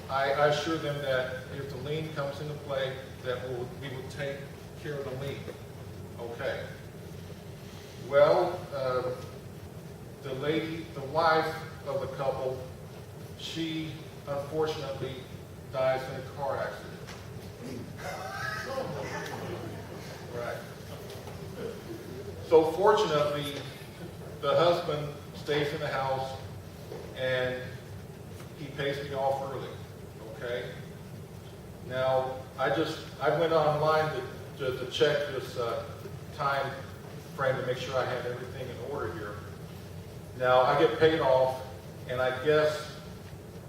[SPEAKER 8] I assure them that if the lien comes into play, that we will take care of the lien. Okay. Well, the wife of the couple, she unfortunately dies in a car accident. Right. So fortunately, the husband stays in the house and he pays me off early. Okay. Now, I went online to check this time frame to make sure I had everything in order here. Now, I get paid off, and I guess,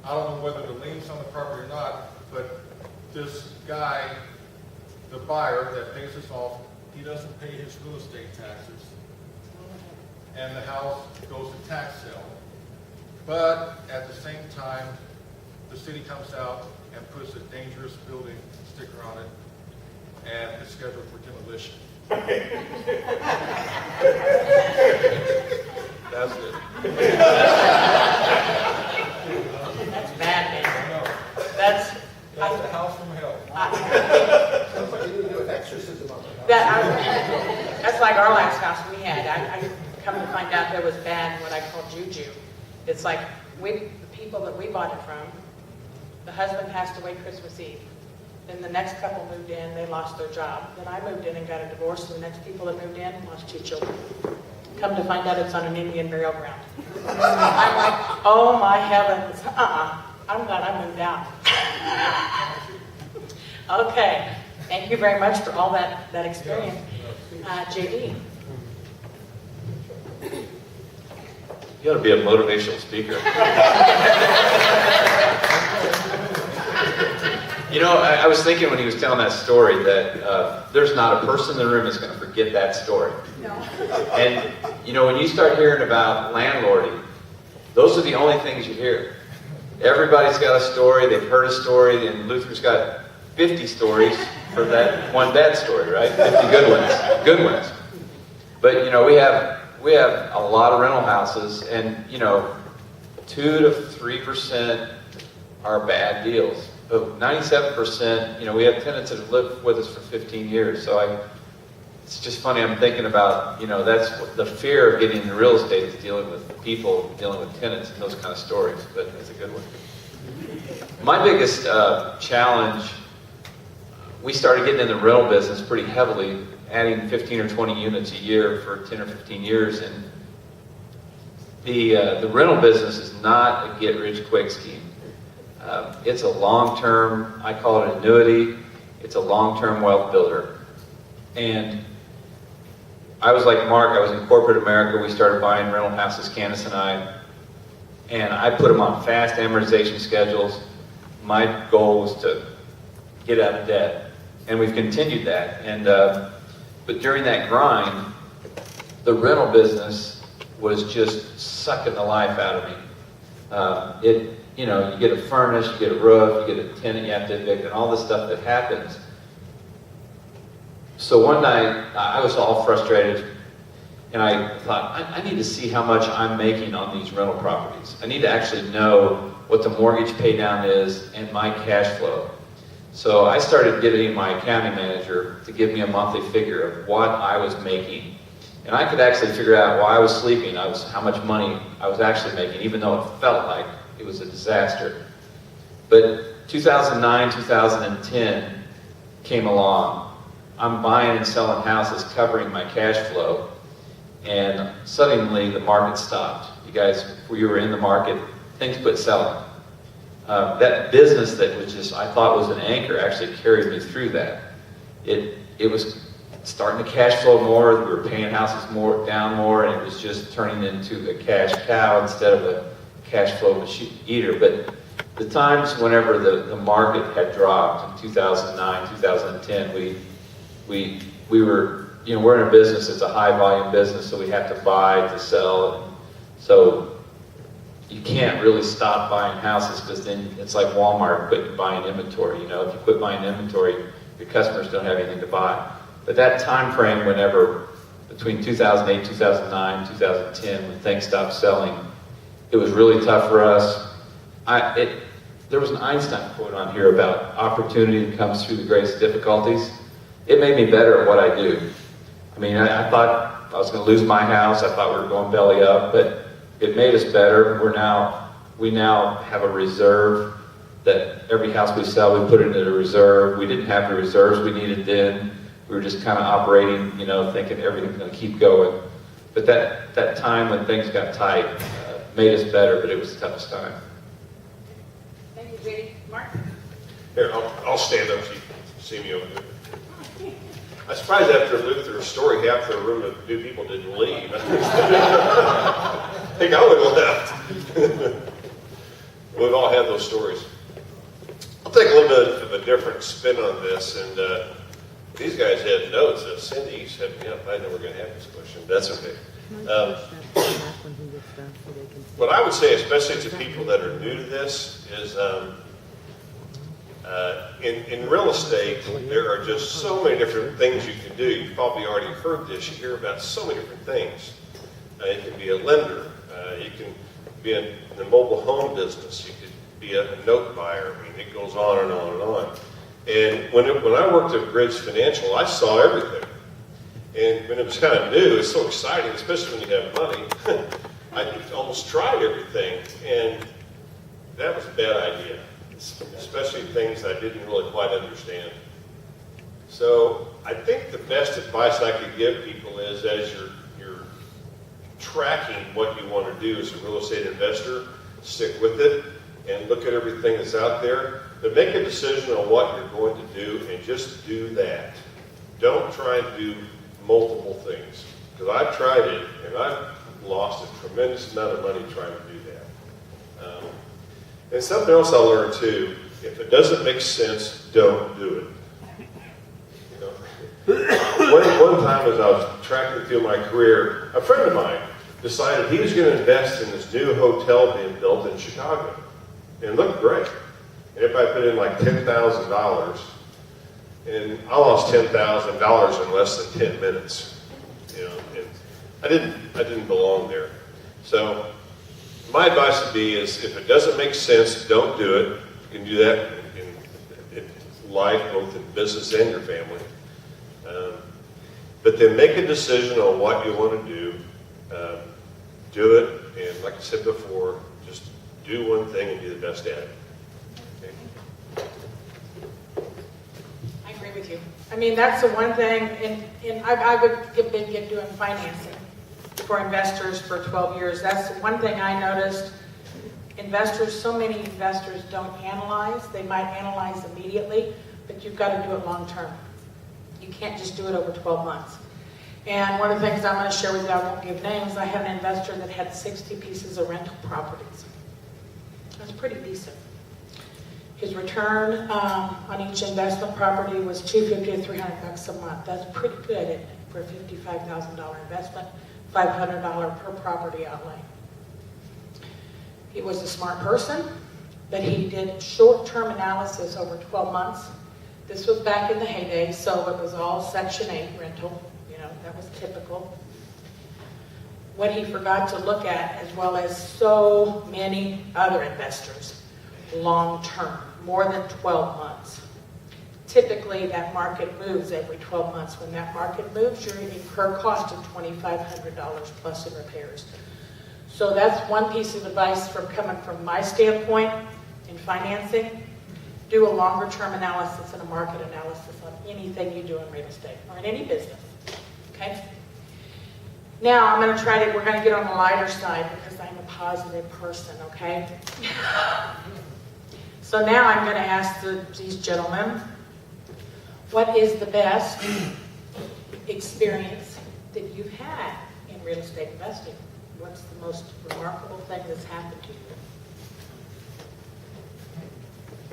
[SPEAKER 8] I don't know whether the lien's on the property or not, but this guy, the buyer that pays us off, he doesn't pay his real estate taxes. And the house goes to tax sale. But at the same time, the city comes out and puts a dangerous building sticker on it, and it's scheduled for demolition. That's it.
[SPEAKER 6] That's bad, man. That's
[SPEAKER 8] the house from hell.
[SPEAKER 6] That's like our last house we had. I come to find out that was bad, what I call juju. It's like the people that we bought it from, the husband passed away Christmas Eve. Then the next couple moved in, they lost their job. Then I moved in and got a divorce, and the next people that moved in lost 2 children. Come to find out it's on an Indian burial ground. I'm like, oh my heavens, I'm glad I moved out. Okay, thank you very much for all that experience. JD.
[SPEAKER 1] You ought to be a motivational speaker. You know, I was thinking when he was telling that story that there's not a person in the room that's going to forget that story.
[SPEAKER 6] No.
[SPEAKER 1] And, you know, when you start hearing about landlording, those are the only things you hear. Everybody's got a story, they've heard a story, and Luther's got 50 stories for that one bad story, right? 50 good ones.
[SPEAKER 9] But, you know, we have a lot of rental houses, and, you know, 2 to 3% are bad deals. But 97%, you know, we have tenants that have lived with us for 15 years. So it's just funny, I'm thinking about, you know, that's what the fear of getting into real estate is dealing with people, dealing with tenants and those kind of stories, but it's a good one. My biggest challenge, we started getting in the rental business pretty heavily, adding 15 or 20 units a year for 10 or 15 years, and the rental business is not a get-rich-quick scheme. It's a long-term, I call it an annuity, it's a long-term wealth builder. And I was like Mark, I was in corporate America, we started buying rental houses, Candace and I put them on fast amortization schedules. My goal was to get out of debt, and we've continued that. And but during that grind, the rental business was just sucking the life out of me. You know, you get a furnace, you get a roof, you get a tenant you have to evict, and all the stuff that happens. So one night, I was all frustrated, and I thought, I need to see how much I'm making on these rental properties. I need to actually know what the mortgage pay down is and my cash flow. So I started getting my accounting manager to give me a monthly figure of what I was making. And I could actually figure out while I was sleeping, how much money I was actually making, even though it felt like it was a disaster. But 2009, 2010 came along. I'm buying and selling houses, covering my cash flow, and suddenly the market stopped. You guys, you were in the market, things quit selling. That business that was just, I thought was an anchor, actually carried me through that. It was starting to cash flow more, we were paying houses down more, and it was just turning into a cash cow instead of a cash flow eater. But the times whenever the market had dropped in 2009, 2010, we were, you know, we're in a business, it's a high volume business, so we have to buy to sell. And so you can't really stop buying houses, because then it's like Walmart quitting buying inventory. You know, if you quit buying inventory, your customers don't have anything to buy. But that time frame, whenever between 2008, 2009, 2010, when things stopped selling, it was really tough for us. There was an Einstein quote on here about opportunity comes through the greatest difficulties. It made me better at what I do. I mean, I thought I was going to lose my house. I thought we were going belly up, but it made us better. We now have a reserve that every house we sell, we put it in a reserve. We didn't have the reserves we needed then. We were just kind of operating, you know, thinking everything's going to keep going. But that time when things got tight made us better, but it was the toughest time.
[SPEAKER 6] Thank you, J.D. Mark?
[SPEAKER 10] Here, I'll stand up so you can see me over there. I'm surprised after Luther's story, half the room of new people didn't leave. I think I would have left. We've all had those stories. I'll take a little bit of a different spin on this, and these guys had notes. Cindy set me up. I know we're going to have this question. That's okay. What I would say, especially to people that are new to this, is in real estate, there are just so many different things you can do. You've probably already heard this. You hear about so many different things. You can be a lender. You can be in the mobile home business. You could be a note buyer. I mean, it goes on and on and on. And when I worked at Bridge Financial, I saw everything. And when it was kind of new, it's so exciting, especially when you have money. I almost tried everything, and that was a bad idea, especially things I didn't really quite understand. So I think the best advice I could give people is, as you're tracking what you want to do as a real estate investor, stick with it and look at everything that's out there, but make a decision on what you're going to do and just do that. Don't try and do multiple things, because I've tried it and I've lost a tremendous amount of money trying to do that. And something else I learned too, if it doesn't make sense, don't do it. You know? One time as I was tracking through my career, a friend of mine decided he was going to invest in this new hotel being built in Chicago. And it looked great. And everybody put in like $10,000, and I lost $10,000 in less than 10 minutes. You know, and I didn't belong there. So my advice would be is if it doesn't make sense, don't do it. You can do that in life, both in business and your family. But then make a decision on what you want to do. Do it, and like I said before, just do one thing and be the best at it. Okay?
[SPEAKER 6] I agree with you. I mean, that's the one thing, and I would have been doing financing for investors for 12 years. That's the one thing I noticed. Investors, so many investors don't analyze. They might analyze immediately, but you've got to do it long term. You can't just do it over 12 months. And one of the things I'm going to share with you, I won't give names, I had an investor that had 60 pieces of rental properties. That's pretty decent. His return on each investment property was $250 to $300 a month. That's pretty good, isn't it, for a $55,000 investment, $500 per property outlay. He was a smart person, but he did short-term analysis over 12 months. This was back in the heyday, so it was all Section 8 rental. That was typical. What he forgot to look at, as well as so many other investors, long-term, more than 12 months. Typically, that market moves every 12 months. When that market moves, you incur cost of $2,500 plus in repairs. So that's one piece of advice coming from my standpoint in financing. Do a longer-term analysis and a market analysis on anything you do in real estate or in any business. Okay? Now we're going to get on the lighter side because I'm a positive person, okay? So now I'm going to ask these gentlemen, what is the best experience that you've had in real estate investing? What's the most remarkable thing that's happened to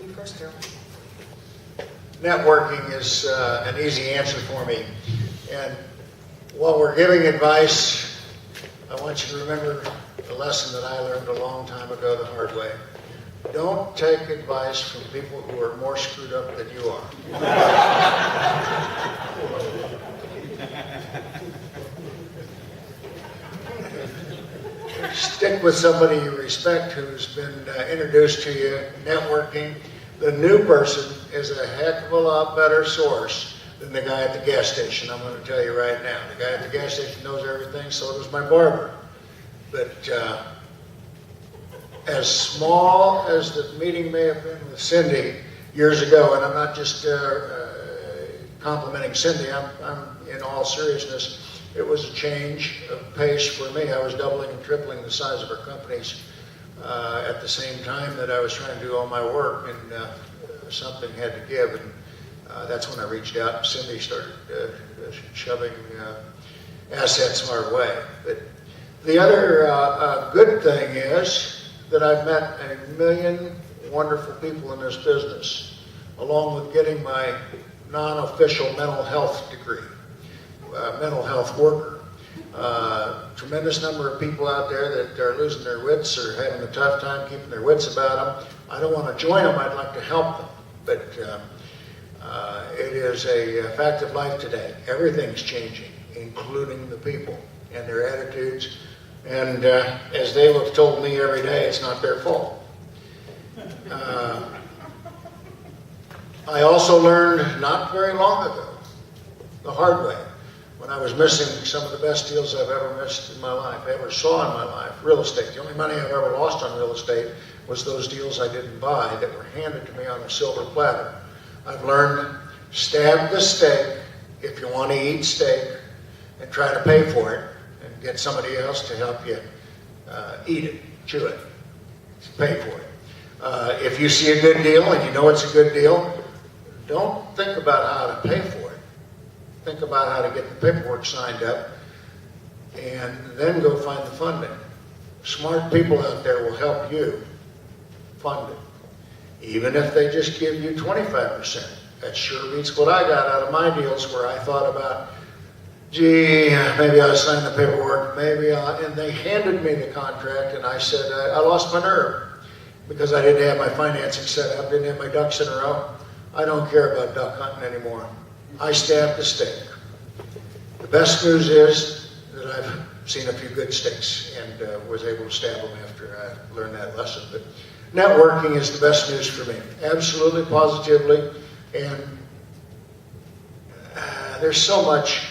[SPEAKER 6] you? You first, Darryl.
[SPEAKER 7] Networking is an easy answer for me. And while we're giving advice, I want you to remember a lesson that I learned a long time ago the hard way. Don't take advice from people who are more screwed up than you are. Stick with somebody you respect who's been introduced to you. Networking. The new person is a heck of a lot better source than the guy at the gas station. I'm going to tell you right now. The guy at the gas station knows everything, so does my barber. But as small as the meeting may have been with Cindy years ago, and I'm not just complimenting Cindy, I'm in all seriousness, it was a change of pace for me. I was doubling and tripling the size of our companies at the same time that I was trying to do all my work, and something had to give. And that's when I reached out, and Cindy started shoving assets our way. But the other good thing is that I've met a million wonderful people in this business, along with getting my non-official mental health degree, mental health worker. Tremendous number of people out there that are losing their wits or having a tough time keeping their wits about them. I don't want to join them, I'd like to help them. But it is a fact of life today. Everything's changing, including the people and their attitudes. And as they have told me every day, it's not their fault. I also learned not very long ago, the hard way, when I was missing some of the best deals I've ever missed in my life, ever saw in my life, real estate. The only money I've ever lost on real estate was those deals I didn't buy that were handed to me on a silver platter. I've learned, stab the steak if you want to eat steak and try to pay for it and get somebody else to help you eat it, chew it, pay for it. If you see a good deal and you know it's a good deal, don't think about how to pay for it. Think about how to get the paperwork signed up and then go find the funding. Smart people out there will help you fund it. Even if they just give you 25%. That sure beats what I got out of my deals where I thought about, gee, maybe I'll sign the paperwork, and they handed me the contract and I said, I lost my nerve because I didn't have my financing set up, didn't have my ducks in a row. I don't care about duck hunting anymore. I stabbed the steak. The best news is that I've seen a few good sticks and was able to stab them after I learned that lesson. But networking is the best news for me, absolutely, positively, and there's so much.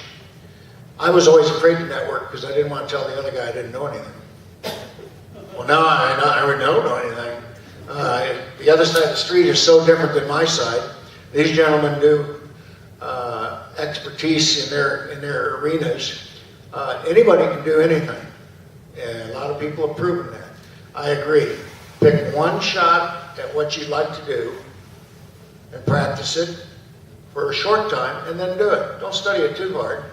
[SPEAKER 7] I was always afraid to network because I didn't want to tell the other guy I didn't know anything. Well, now I don't know anything. The other side of the street is so different than my side. These gentlemen do expertise in their arenas. Anybody can do anything, and a lot of people have proven that. I agree. Pick one shot at what you'd like to do and practice it for a short time, and then do it. Don't study it too hard.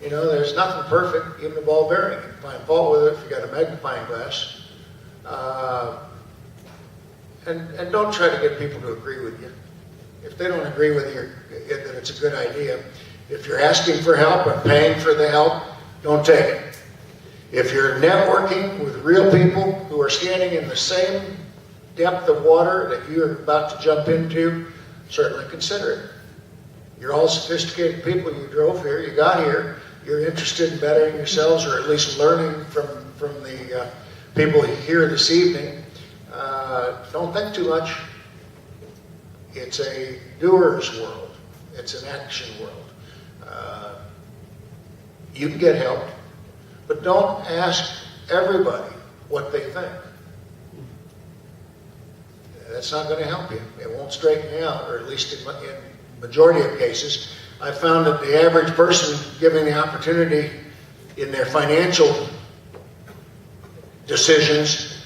[SPEAKER 7] You know, there's nothing perfect, even a ball bearing. You can find fault with it if you got a magnifying glass. And don't try to get people to agree with you. If they don't agree with you that it's a good idea, if you're asking for help and paying for the help, don't take it. If you're networking with real people who are standing in the same depth of water that you're about to jump into, certainly consider it. You're all sophisticated people. You drove here, you got here, you're interested in bettering yourselves or at least learning from the people here this evening. Don't think too much. It's a doer's world. It's an action world. You can get help, but don't ask everybody what they think. That's not going to help you. It won't straighten you out, or at least in majority of cases. I found that the average person given the opportunity in their financial decisions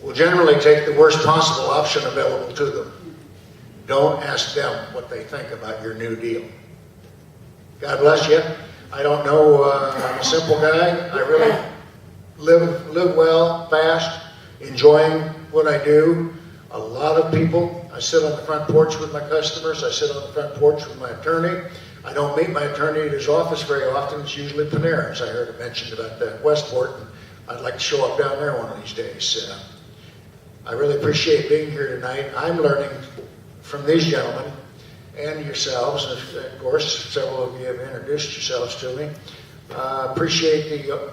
[SPEAKER 7] will generally take the worst possible option available to them. Don't ask them what they think about your new deal. God bless you. I don't know, I'm a simple guy. I really live well, fast, enjoying what I do. A lot of people, I sit on the front porch with my customers. I sit on the front porch with my attorney. I don't meet my attorney at his office very often. It's usually Panera's. I heard it mentioned about Westport, and I'd like to show up down there one of these days. I really appreciate being here tonight. I'm learning from these gentlemen and yourselves, and of course, several of you have introduced yourselves to me. Appreciate the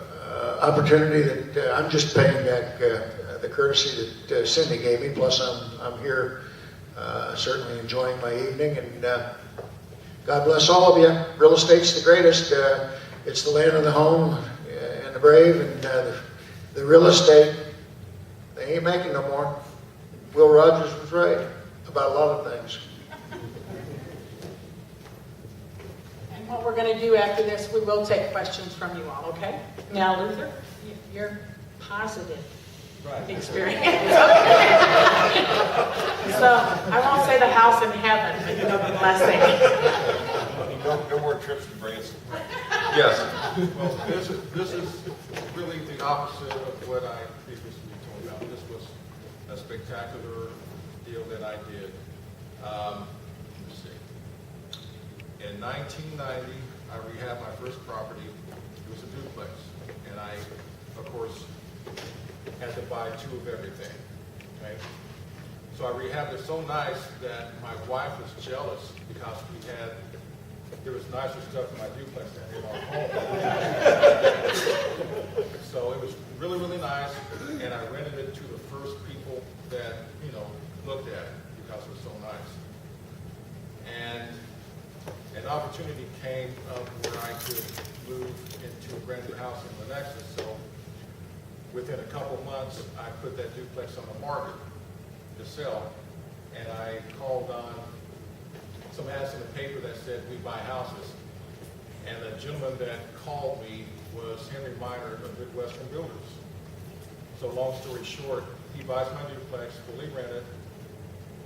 [SPEAKER 7] opportunity that I'm just paying back the courtesy that Cindy gave me. Plus, I'm here certainly enjoying my evening, and God bless all of you. Real estate's the greatest. It's the land of the home and the brave, and the real estate, they ain't making no more. Will Rogers was right about a lot of things.
[SPEAKER 6] And what we're going to do after this, we will take questions from you all, okay? Now, Luther, you're positive experience. So I won't say the house in heaven, but you know the blessing.
[SPEAKER 10] No more trips to Branson.
[SPEAKER 8] Yes. Well, this is really the opposite of what I previously told about. This was a spectacular deal that I did. Let's see. In 1990, I rehabbed my first property. It was a duplex, and I, of course, had to buy two of everything. Okay. So I rehabbed it so nice that my wife was jealous because there was nicer stuff in my duplex than in our home. So it was really, really nice, and I rented it to the first people that, looked at it because it was so nice. And an opportunity came up where I could move into a brand new house in Lenexa. So within a couple months, I put that duplex on the market to sell, and I called on some ads in the paper that said we buy houses. And the gentleman that called me was Henry Miner of Midwestern Builders. So long story short, he buys my duplex, fully rented,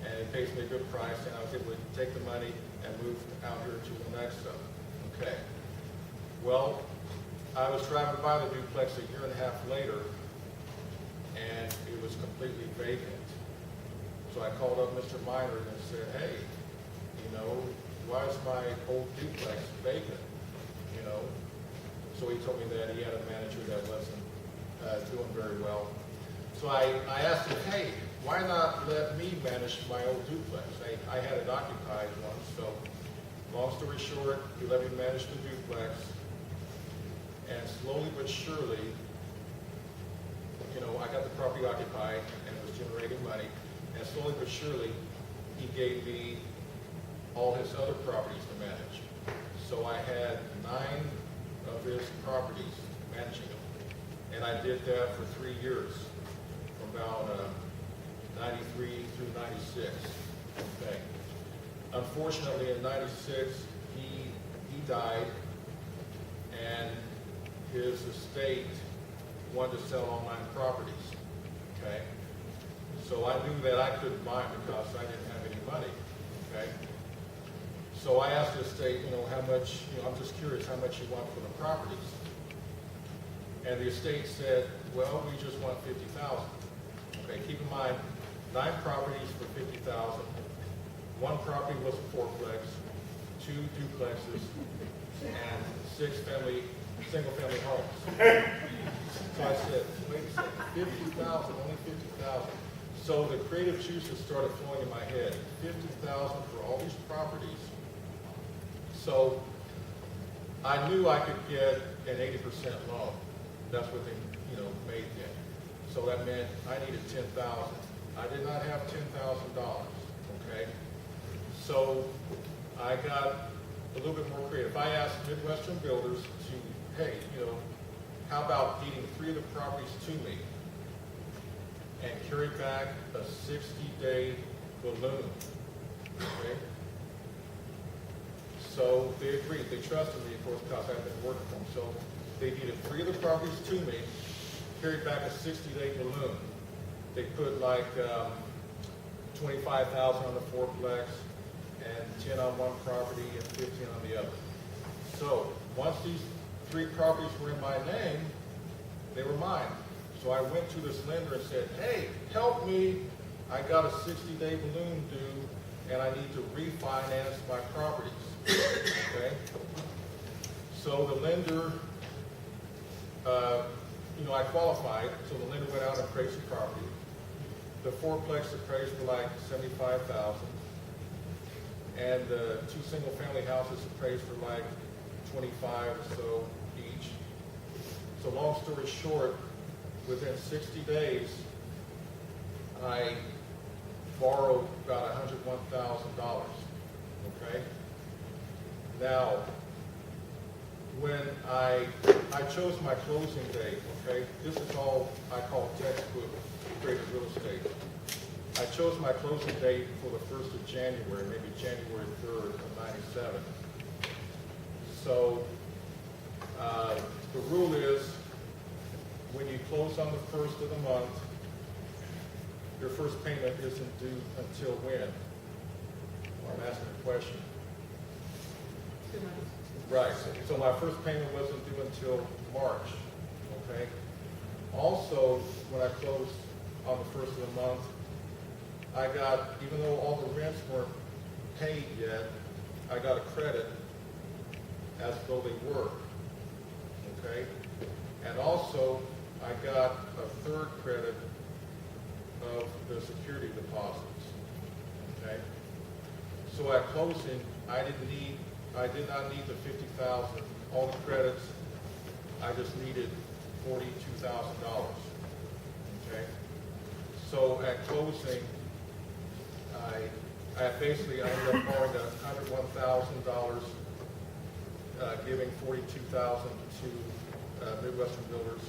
[SPEAKER 8] and he pays me a good price, and I was able to take the money and move out here to Lenexa. Okay. Well, I was driving by the duplex a year and a half later, and it was completely vacant. So I called up Mr. Miner and said, hey, why is my old duplex vacant? So he told me that he had a manager that wasn't doing very well. So I asked him, hey, why not let me manage my old duplex? I had it occupied once, so long story short, he let me manage the duplex. And slowly but surely, I got the property occupied and it was generating money. And slowly but surely, he gave me all his other properties to manage. So I had 9 of his properties, managing them. And I did that for 3 years, from about 93 through 96. Okay. Unfortunately, in 96, he died, and his estate wanted to sell all 9 properties. Okay. So I knew that I couldn't buy them because I didn't have any money. Okay. So I asked the estate, how much, I'm just curious how much you want for the properties. And the estate said, well, we just want $50,000. Okay, keep in mind, 9 properties for $50,000. 1 property was a fourplex, 2 duplexes, and 6 single-family homes. So I said, wait a second, $50,000, only $50,000. So the creative juices started flowing in my head. $50,000 for all these properties. So I knew I could get an 80% loan. That's what they, made then. So that meant I needed $10,000. I did not have $10,000. Okay. So I got a little bit more creative. I asked Midwestern builders to, hey, how about deeding 3 of the properties to me and carry back a 60-day balloon? Okay. So they agreed. They trusted me, of course, because I've been working for them. So they deeded 3 of the properties to me, carried back a 60-day balloon. They put like $25,000 on the fourplex, and 10 on one property, and 15 on the other. So once these 3 properties were in my name, they were mine. So I went to this lender and said, hey, help me. I got a 60-day balloon due, and I need to refinance my properties. Okay? So the lender, I qualified, so the lender went out and appraised the property. The fourplex appraised for like $75,000, and the 2 single-family houses appraised for like $25,000 or so each. So long story short, within 60 days, I borrowed about $101,000. Okay. Now, when I chose my closing date, okay, this is all I call textbook creative real estate. I chose my closing date for the 1st of January, maybe January 3rd of 97. So the rule is when you close on the 1st of the month, your first payment isn't due until when? I'm asking a question.
[SPEAKER 6] 2 months.
[SPEAKER 8] Right, so my first payment wasn't due until March, okay? Also, when I closed on the 1st of the month, I got, even though all the rents weren't paid yet, I got a credit as though they were, okay? And also, I got a 3rd credit of the security deposits, okay? So at closing, I did not need the $50,000, all the credits. I just needed $42,000. Okay. So at closing, I ended up borrowing $101,000, giving $42,000 to Midwestern Builders,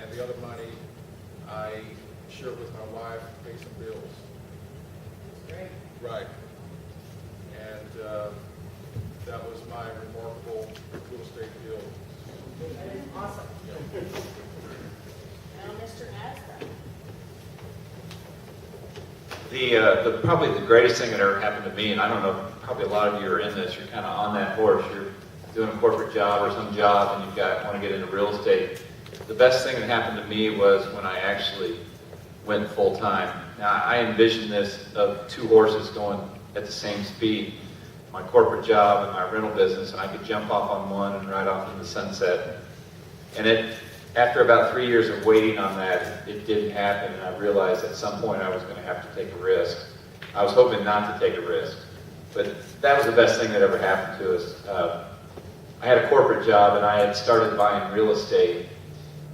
[SPEAKER 8] and the other money I shared with my wife, pay some bills.
[SPEAKER 6] That's great.
[SPEAKER 8] Right. And that was my remarkable real estate deal.
[SPEAKER 6] That is awesome.
[SPEAKER 11] Now, Mr. Asda.
[SPEAKER 1] The probably the greatest thing that ever happened to me, and I don't know, probably a lot of you are in this, you're kind of on that horse, you're doing a corporate job or some job and want to get into real estate. The best thing that happened to me was when I actually went full time. Now I envisioned this of 2 horses going at the same speed, my corporate job and my rental business, and I could jump off on one and ride off into the sunset. And after about 3 years of waiting on that, it didn't happen, and I realized at some point I was going to have to take a risk. I was hoping not to take a risk, but that was the best thing that ever happened to us.
[SPEAKER 9] I had a corporate job and I had started buying real estate,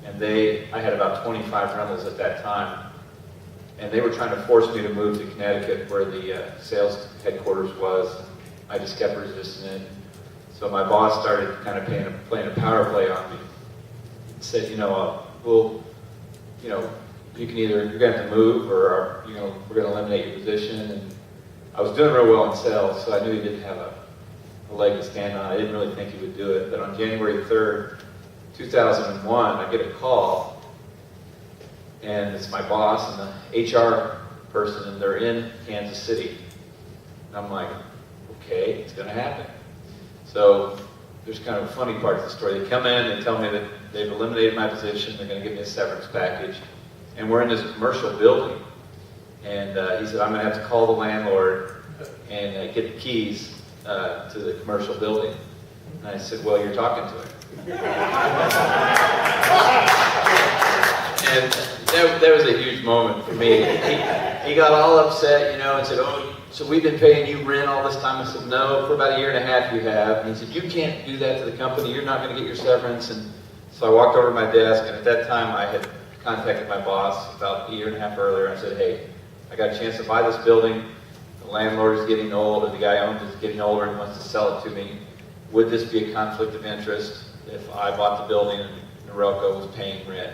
[SPEAKER 9] and I had about 25 rentals at that time, and they were trying to force me to move to Connecticut where the sales headquarters was. I just kept resisting it. So my boss started kind of playing a power play on me. He said, you know, you can either, you're going to have to move, or, you know, we're going to eliminate your position. And I was doing real well in sales, so I knew he didn't have a leg to stand on. I didn't really think he would do it. But on January 3rd, 2001, I get a call, and it's my boss and the HR person, and they're in Kansas City. And I'm like, okay, it's going to happen. So there's kind of a funny part of the story. They come in, they tell me that they've eliminated my position, they're going to give me a severance package, and we're in this commercial building. And he said, I'm going to have to call the landlord and get the keys to the commercial building. And I said, well, you're talking to him. And that was a huge moment for me. He got all upset, you know, and said, oh, so we've been paying you rent all this time? I said, no, for about a year and a half you have. And he said, you can't do that to the company. You're not going to get your severance. And so I walked over to my desk, and at that time I had contacted my boss about a year and a half earlier. I said, hey, I got a chance to buy this building. The landlord is getting old, or the guy who owns it is getting older and wants to sell it to me. Would this be a conflict of interest if I bought the building and Norelco was paying rent?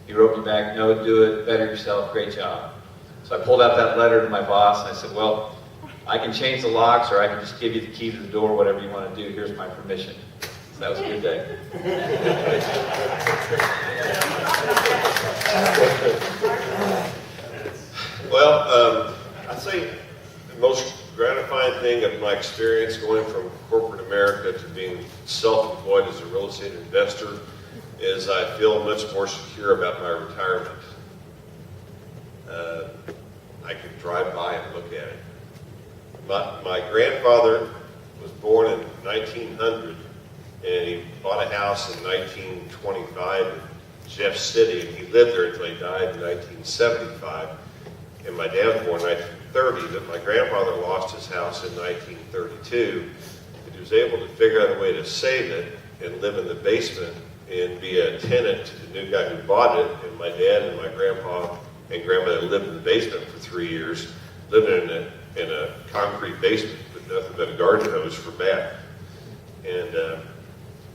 [SPEAKER 9] He wrote me back, no, do it, better yourself, great job. So I pulled out that letter to my boss, and I said, well, I can change the locks, or I can just give you the key to the door, whatever you want to do. Here's my permission. So that was a good day.
[SPEAKER 10] Well, I think the most gratifying thing of my experience going from corporate America to being self-employed as a real estate investor is I feel much more secure about my retirement. I can drive by and look at it. My grandfather was born in 1900, and he bought a house in 1925 in Jeff City, and he lived there until he died in 1975. And my dad was born in 1930, but my grandfather lost his house in 1932. But he was able to figure out a way to save it and live in the basement and be a tenant to the new guy who bought it. And my dad and my grandpa and grandmother lived in the basement for 3 years, living in a concrete basement with nothing but a garden hose for bath. And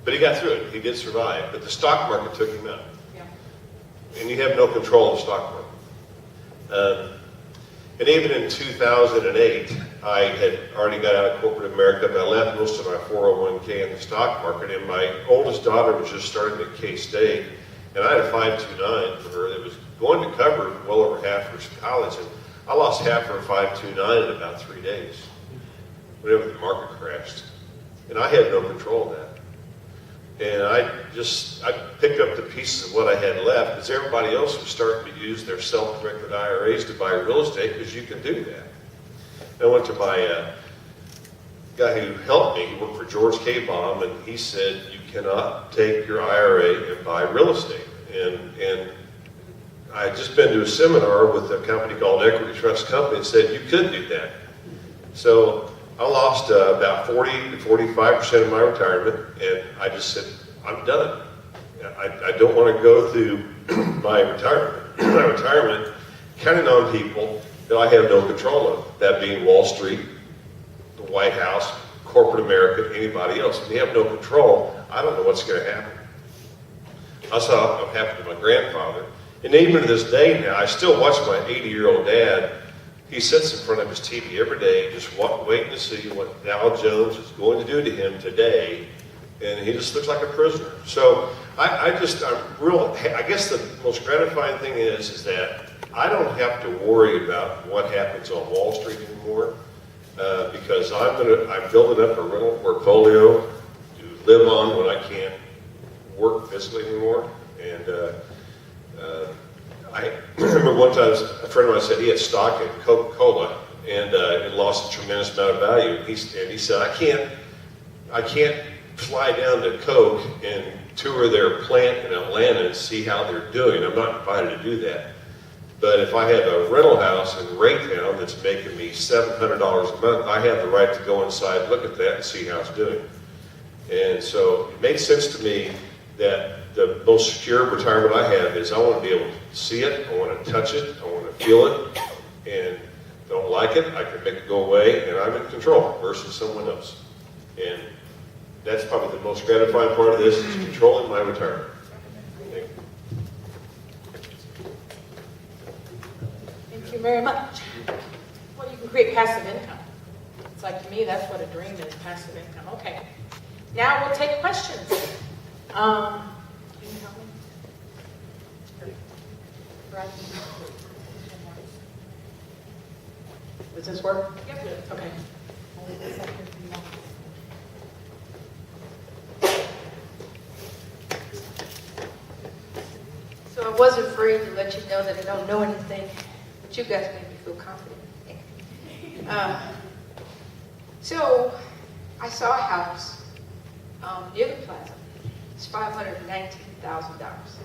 [SPEAKER 10] but he got through it. He did survive. But the stock market took him out.
[SPEAKER 6] Yeah.
[SPEAKER 10] And you have no control of the stock market. And even in 2008, I had already got out of corporate America, but I left most of my 401k in the stock market. And my oldest daughter was just starting at K-State, and I had a 529 for her that was going to cover well over half her college. And I lost half her 529 in about 3 days, whenever the market crashed. And I had no control of that. And I picked up the pieces of what I had left, because everybody else was starting to use their self-directed IRAs to buy real estate, because you can do that. I went to my guy who helped me. He worked for George K. Baum, and he said, you cannot take your IRA and buy real estate. And I had just been to a seminar with a company called Equity Trust Company and said, you could do that. So I lost about 40 to 45% of my retirement, and I just said, I'm done. I don't want to go through my retirement counting on people that I have no control of, that being Wall Street, the White House, corporate America, anybody else. When you have no control, I don't know what's going to happen. I saw what happened to my grandfather. And even to this day now, I still watch my 80-year-old dad. He sits in front of his TV every day, just waiting to see what Dow Jones is going to do to him today, and he just looks like a prisoner. So I guess the most gratifying thing is that I don't have to worry about what happens on Wall Street anymore, because I'm building up a rental portfolio to live on when I can't work physically anymore. And I remember one time a friend of mine said he had stock in Coca-Cola, and it lost a tremendous amount of value. And he said, I can't fly down to Coke and tour their plant in Atlanta and see how they're doing. I'm not invited to do that. But if I have a rental house in Raytown that's making me $700 a month, I have the right to go inside, look at that, and see how it's doing. And so it makes sense to me that the most secure retirement I have is I want to be able to see it, I want to touch it, I want to feel it, and don't like it, I can make it go away, and I'm in control versus someone else. And that's probably the most gratifying part of this, is controlling my retirement. Thank you.
[SPEAKER 6] Thank you very much. Well, you can create passive income. It's like, to me, that's what a dream is, passive income. Okay. Now we'll take questions. Can you help me? Brad? Does this work? Yep. Okay.
[SPEAKER 12] So I was afraid to let you know that I don't know anything, but you guys made me feel confident. So I saw a house near the plaza. It's $519,000.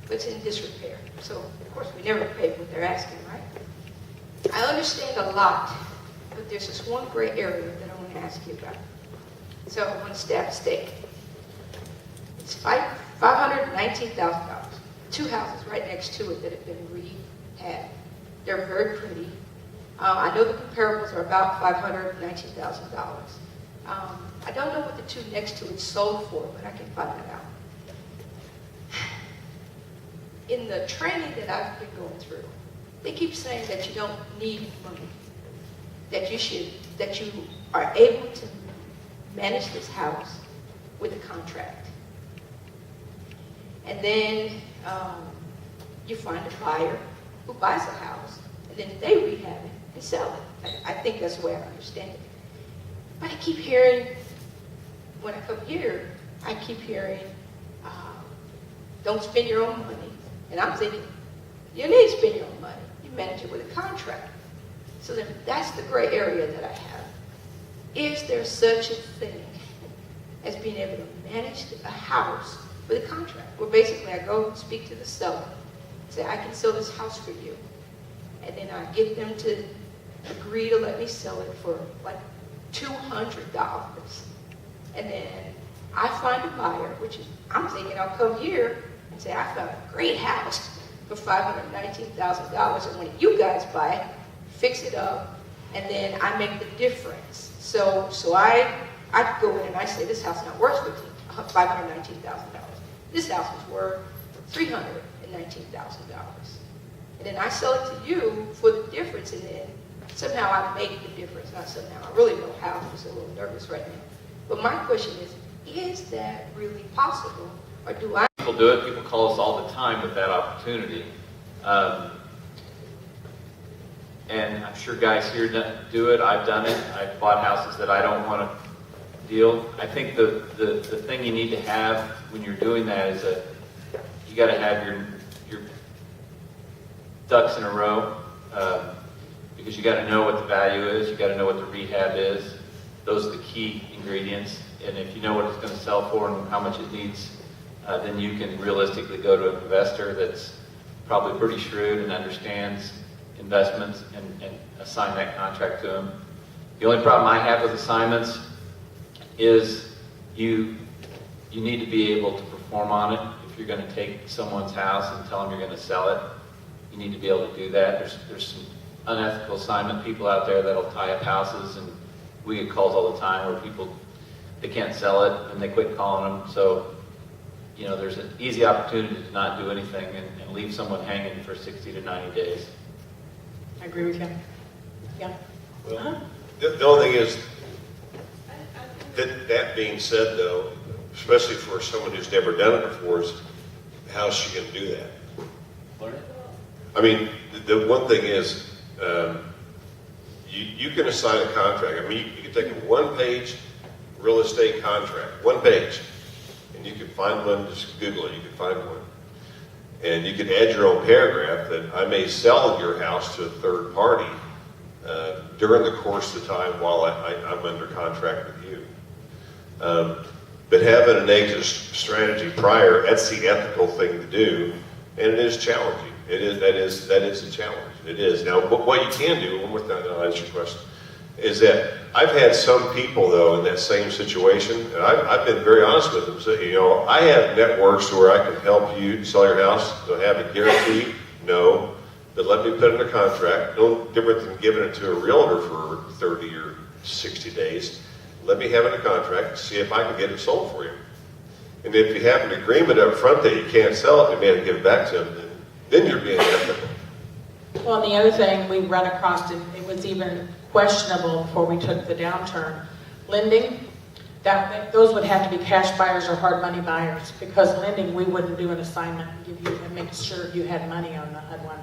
[SPEAKER 12] It's in disrepair. So of course we never paid what they're asking, right? I understand a lot, but there's this one gray area that I want to ask you about. So I want to stab a stake. It's $519,000. Two houses right next to it that have been rehabbed. They're very pretty. I know the comparables are about $519,000. I don't know what the two next to it sold for, but I can find that out. In the training that I've been going through, they keep saying that you don't need money, that you are able to manage this house with a contract. And then you find a buyer who buys a house, and then they rehab it and sell it. I think that's the way I understand it. But I keep hearing, when I come here, I keep hearing, don't spend your own money. And I'm thinking, you need to spend your own money. You manage it with a contract. So then that's the gray area that I have. Is there such a thing as being able to manage a house with a contract? Where basically I go speak to the seller, say, I can sell this house for you. And then I get them to agree to let me sell it for like $200. And then I find a buyer, which is, I'm thinking I'll come here and say, I found a great house for $519,000. And when you guys buy it, fix it up, and then I make the difference. So I go in and I say, this house is not worth $519,000. This house is worth $319,000. And then I sell it to you for the difference, and then somehow I make the difference. Not somehow, I really know how. I'm just a little nervous right now. But my question is that really possible? Or do I?
[SPEAKER 1] People do it. People call us all the time with that opportunity. And I'm sure guys here do it. I've done it. I've bought houses that I don't want to deal. I think the thing you need to have when you're doing that is that you got to have your ducks in a row, because you got to know what the value is. You got to know what the rehab is. Those are the key ingredients. And if you know what it's going to sell for and how much it needs, then you can realistically go to an investor that's probably pretty shrewd and understands investments and assign that contract to them. The only problem I have with assignments is you need to be able to perform on it. If you're going to take someone's house and tell them you're going to sell it, you need to be able to do that. There's some unethical assignment people out there that'll tie up houses, and we get calls all the time where people, they can't sell it and they quit calling them. So, there's an easy opportunity to not do anything and leave someone hanging for 60 to 90 days.
[SPEAKER 6] I agree with you. Yeah.
[SPEAKER 10] Well, the only thing is, that being said, though, especially for someone who's never done it before, is how's she going to do that?
[SPEAKER 1] Learn it.
[SPEAKER 10] I mean, the one thing is, you can assign a contract. I mean, you can take a one-page real estate contract, one page, and you can find one, just Google it, you can find one. And you can add your own paragraph that I may sell your house to a third party during the course of the time while I'm under contract with you. But having an exit strategy prior, that's the ethical thing to do, and it is challenging. That is a challenge. It is. Now, what you can do, one more time, I'll answer your question, is that I've had some people though in that same situation, and I've been very honest with them. So, you know, I have networks where I can help you sell your house. Do I have a guarantee? No. But let me put in a contract. No different than giving it to a realtor for 30 or 60 days. Let me have it in a contract, see if I can get it sold for you. And if you have an agreement up front that you can't sell it, you may have to give it back to them, then you're being ethical.
[SPEAKER 6] Well, and the other thing we run across, it was even questionable before we took the downturn. Lending, those would have to be cash buyers or hard money buyers, because lending, we wouldn't do an assignment and give you and make sure you had money on the HUD one.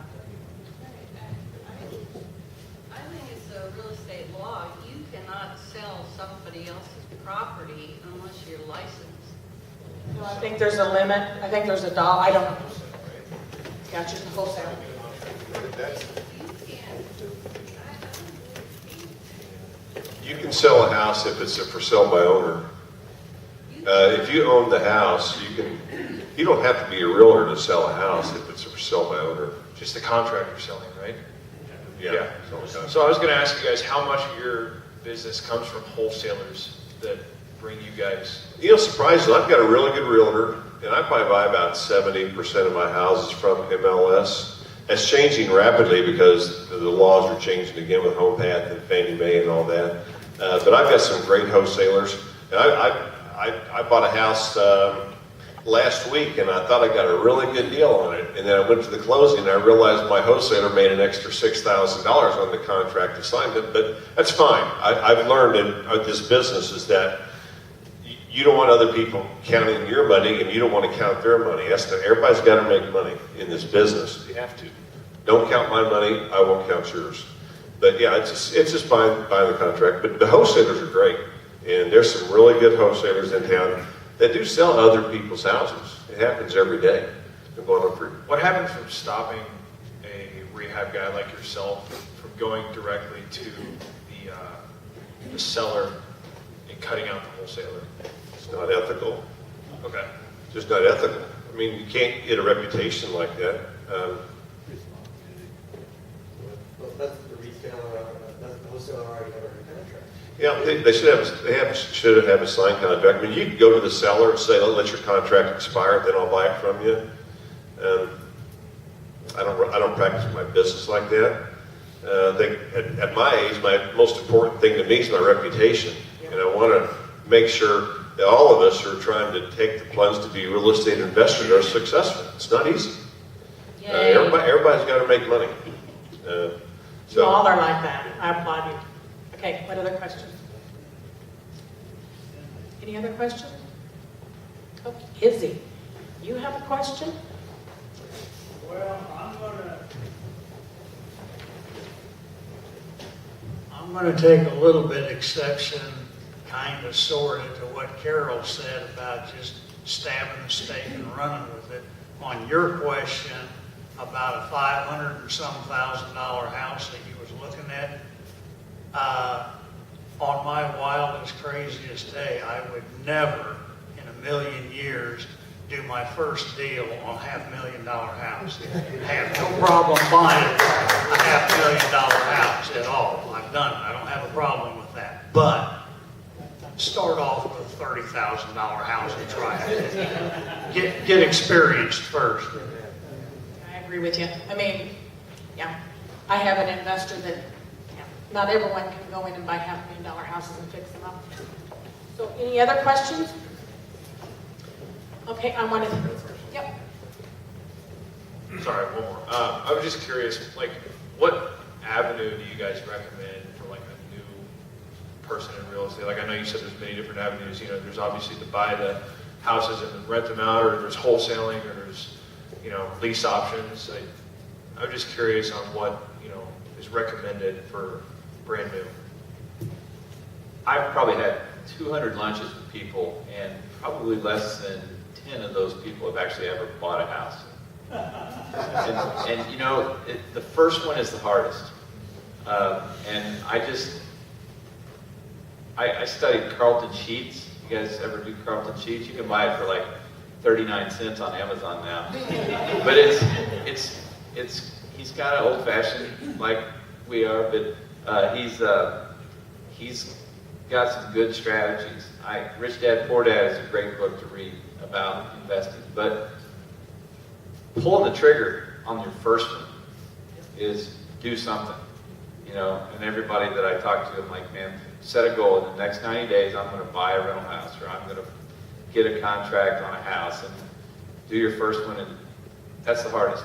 [SPEAKER 2] I think it's a real estate law. You cannot sell somebody else's property unless you're licensed.
[SPEAKER 6] No, I think there's a limit. I think there's a dollar. I don't know. Gotcha, the wholesale.
[SPEAKER 10] You can sell a house if it's a for sale by owner. If you own the house, you don't have to be a realtor to sell a house if it's a for sale by owner.
[SPEAKER 13] Just the contractor selling, right?
[SPEAKER 10] Yeah.
[SPEAKER 13] So I was going to ask you guys how much of your business comes from wholesalers that bring you guys?
[SPEAKER 10] You know, surprisingly, I've got a really good realtor, and I probably buy about 70% of my houses from MLS. It's changing rapidly because the laws are changing again with HomePath and Fannie Mae and all that. But I've got some great wholesalers. And I bought a house last week, and I thought I got a really good deal on it. And then I went to the closing, and I realized my wholesaler made an extra $6,000 on the contract assignment. But that's fine. I've learned in this business is that you don't want other people counting your money, and you don't want to count their money. Everybody's got to make money in this business. You have to. Don't count my money, I won't count yours. But yeah, it's just buying the contract. But the wholesalers are great, and there's some really good wholesalers in town that do sell other people's houses. It happens every day. It's been going on for.
[SPEAKER 13] What happens from stopping a rehab guy like yourself from going directly to the seller and cutting out the wholesaler?
[SPEAKER 10] It's not ethical.
[SPEAKER 13] Okay.
[SPEAKER 10] Just not ethical. I mean, you can't get a reputation like that.
[SPEAKER 5] That's the retailer, that's the wholesaler already have a contract.
[SPEAKER 10] Yeah, they should have a signed contract. I mean, you can go to the seller and say, let your contract expire, then I'll buy it from you. I don't practice my business like that. I think at my age, my most important thing to me is my reputation. And I want to make sure that all of us are trying to take the plunge to be real estate investors that are successful. It's not easy. Everybody's got to make money.
[SPEAKER 6] You all are like that. I applaud you. Okay, what other questions? Any other questions? Oh, Izzy, you have a question?
[SPEAKER 4] Well, I'm going to take a little bit exception, kind of sort of, to what Carol said about just stabbing the stake and running with it. On your question about a $500 and some thousand house that you was looking at, on my wildest, craziest day, I would never in a million years do my first deal on a $500,000 house. I have no problem buying a $500,000 house at all. I've done it. I don't have a problem with that. But start off with a $30,000 house and try it. Get experienced first.
[SPEAKER 6] I agree with you. I mean, yeah, I have an investor that, not everyone can go in and buy $500,000 houses and fix them up. So any other questions? Okay, I wanted to, yep.
[SPEAKER 13] Sorry, one more. I was just curious, like, what avenue do you guys recommend for like a new person in real estate? Like, I know you said there's many different avenues. You know, there's obviously to buy the houses and then rent them out, or there's wholesaling, or there's, you know, lease options. I'm just curious on what, you know, is recommended for brand new.
[SPEAKER 9] I've probably had 200 lunches with people, and probably less than 10 of those people have actually ever bought a house. And you know, the first one is the hardest. And I studied Carlton sheets. You guys ever do Carlton sheets? You can buy it for like 39 cents on Amazon now. But he's kind of old-fashioned like we are, but he's got some good strategies. Rich Dad, Poor Dad is a great book to read about investing, but pulling the trigger on your first one is do something, you know. And everybody that I talk to, I'm like, man, set a goal. In the next 90 days, I'm going to buy a rental house, or I'm going to get a contract on a house, and do your first one, and that's the hardest.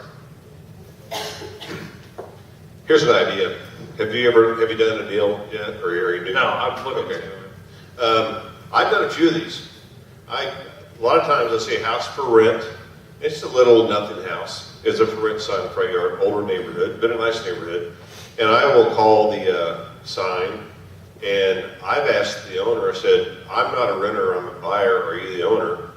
[SPEAKER 10] Here's an idea. Have you done a deal yet, or are you doing?
[SPEAKER 13] No, I'm looking
[SPEAKER 10] Okay.
[SPEAKER 13] to it.
[SPEAKER 10] I've done a few of these. A lot of times I see a house for rent. It's a little nothing house. It's a for rent sign in the front yard, older neighborhood, but a nice neighborhood. And I will call the sign, and I've asked the owner, I said, I'm not a renter, I'm a buyer, are you the owner?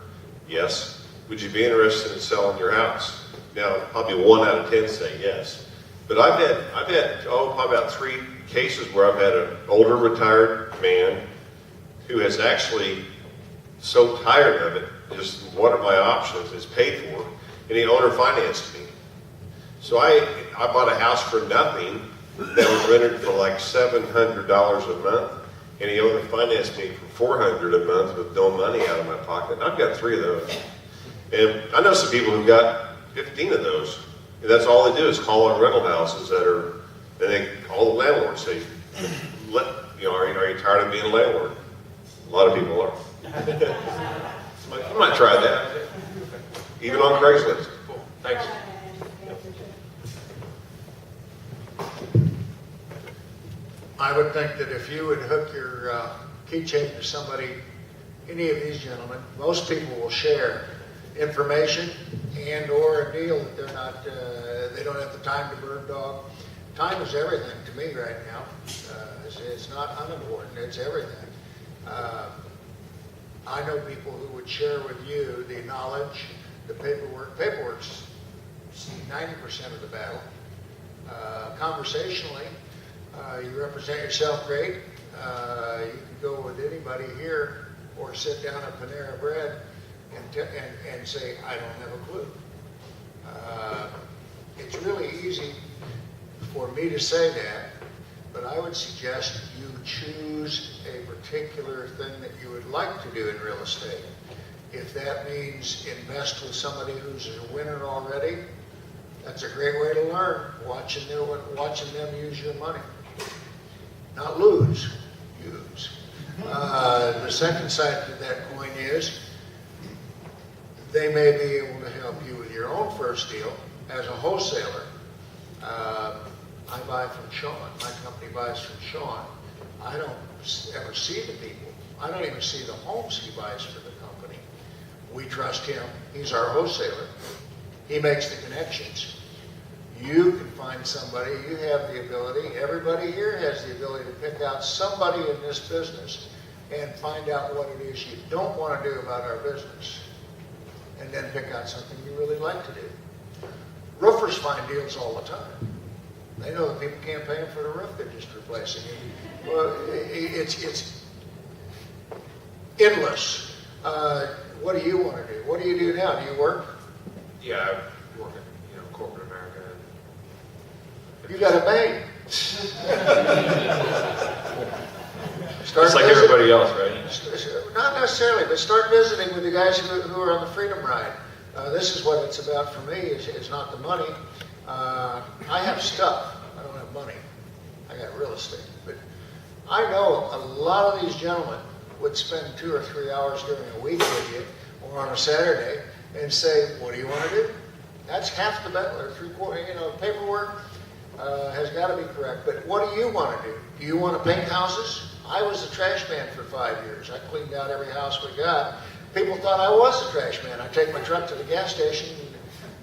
[SPEAKER 10] Yes. Would you be interested in selling your house? Now, probably 1 out of 10 say yes. But I've had probably about 3 cases where I've had an older retired man who has actually so tired of it, just one of my options is paid for, and he owner financed me. So I bought a house for nothing that was rented for like $700 a month, and he owner financed me for $400 a month with no money out of my pocket. And I've got 3 of those. And I know some people who've got 15 of those. And that's all they do is call on rental houses and they call the landlord and say, are you tired of being a landlord? A lot of people are. I might try that. Even on Craigslist.
[SPEAKER 13] Cool. Thanks.
[SPEAKER 7] I would think that if you would hook your keychain to somebody, any of these gentlemen, most people will share information and or a deal that they're not, they don't have the time to burn dog. Time is everything to me right now. It's not unimportant, it's everything. I know people who would share with you the knowledge, the paperwork. Paperwork's 90% of the battle. Conversationally, you represent yourself great. You can go with anybody here or sit down at Panera Bread and say, I don't have a clue. It's really easy for me to say that, but I would suggest you choose a particular thing that you would like to do in real estate. If that means invest with somebody who's a winner already, that's a great way to learn, watching them use your money. Not lose, use. The second side to that coin is they may be able to help you with your own first deal as a wholesaler. I buy from Sean. My company buys from Sean. I don't ever see the people. I don't even see the homes he buys for the company. We trust him. He's our wholesaler. He makes the connections. You can find somebody. You have the ability. Everybody here has the ability to pick out somebody in this business and find out what it is you don't want to do about our business, and then pick out something you really like to do. Roofers find deals all the time. They know that people can't pay them for the roof they're just replacing. Well, it's endless. What do you want to do? What do you do now? Do you work?
[SPEAKER 13] Yeah, I work in corporate America.
[SPEAKER 7] You got a bank.
[SPEAKER 13] Just like everybody else, right?
[SPEAKER 7] Not necessarily, but start visiting with the guys who are on the Freedom Ride. This is what it's about for me, is not the money. I have stuff. I don't have money. I got real estate. But I know a lot of these gentlemen would spend 2 or 3 hours during a week with you or on a Saturday and say, what do you want to do? That's half the battle, or 3/4. Paperwork has got to be correct. But what do you want to do? Do you want to paint houses? I was a trash man for 5 years. I cleaned out every house we got. People thought I was a trash man. I'd take my truck to the gas station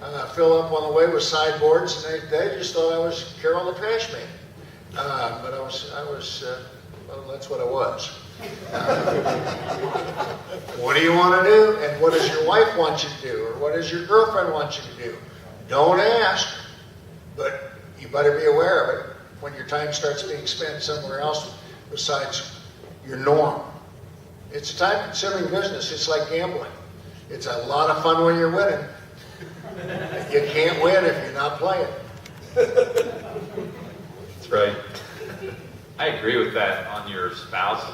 [SPEAKER 7] and fill up on the way with sideboards, and they just thought I was Carol the trash man. But I was well, that's what I was. What do you want to do? And what does your wife want you to do? Or what does your girlfriend want you to do? Don't ask, but you better be aware of it when your time starts being spent somewhere else besides your norm. It's a time-consuming business. It's like gambling. It's a lot of fun when you're winning. You can't win if you're not playing.
[SPEAKER 13] That's right. I agree with that on your spouse,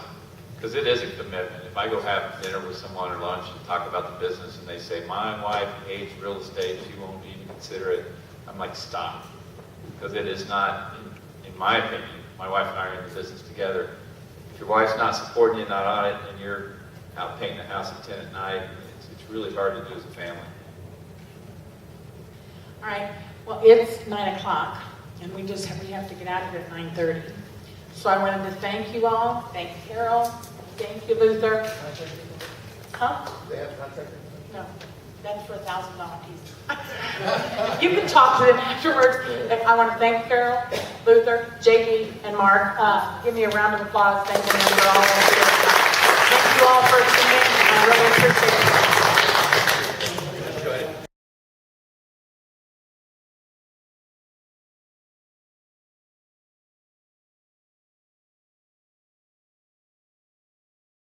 [SPEAKER 13] because it is a commitment. If I go have dinner with someone or lunch and talk about the business and they say, my wife hates real estate, she won't even consider it, I'm like, stop. Because it is not, in my opinion, my wife and I are in the business together. If your wife's not supporting you, not on it, and you're out painting the house at 10 at night, it's really hard to do as a family.
[SPEAKER 6] All right, well, it's 9 o'clock, and we have to get out of here at 9:30. So I wanted to thank you all, thank Carol, thank you, Luther. Huh?
[SPEAKER 5] They have contract?
[SPEAKER 6] No, that's for a $1,000 piece. You can talk to them afterwards. I want to thank Carol, Luther, JD, and Mark. Give me a round of applause. Thank you for all of you.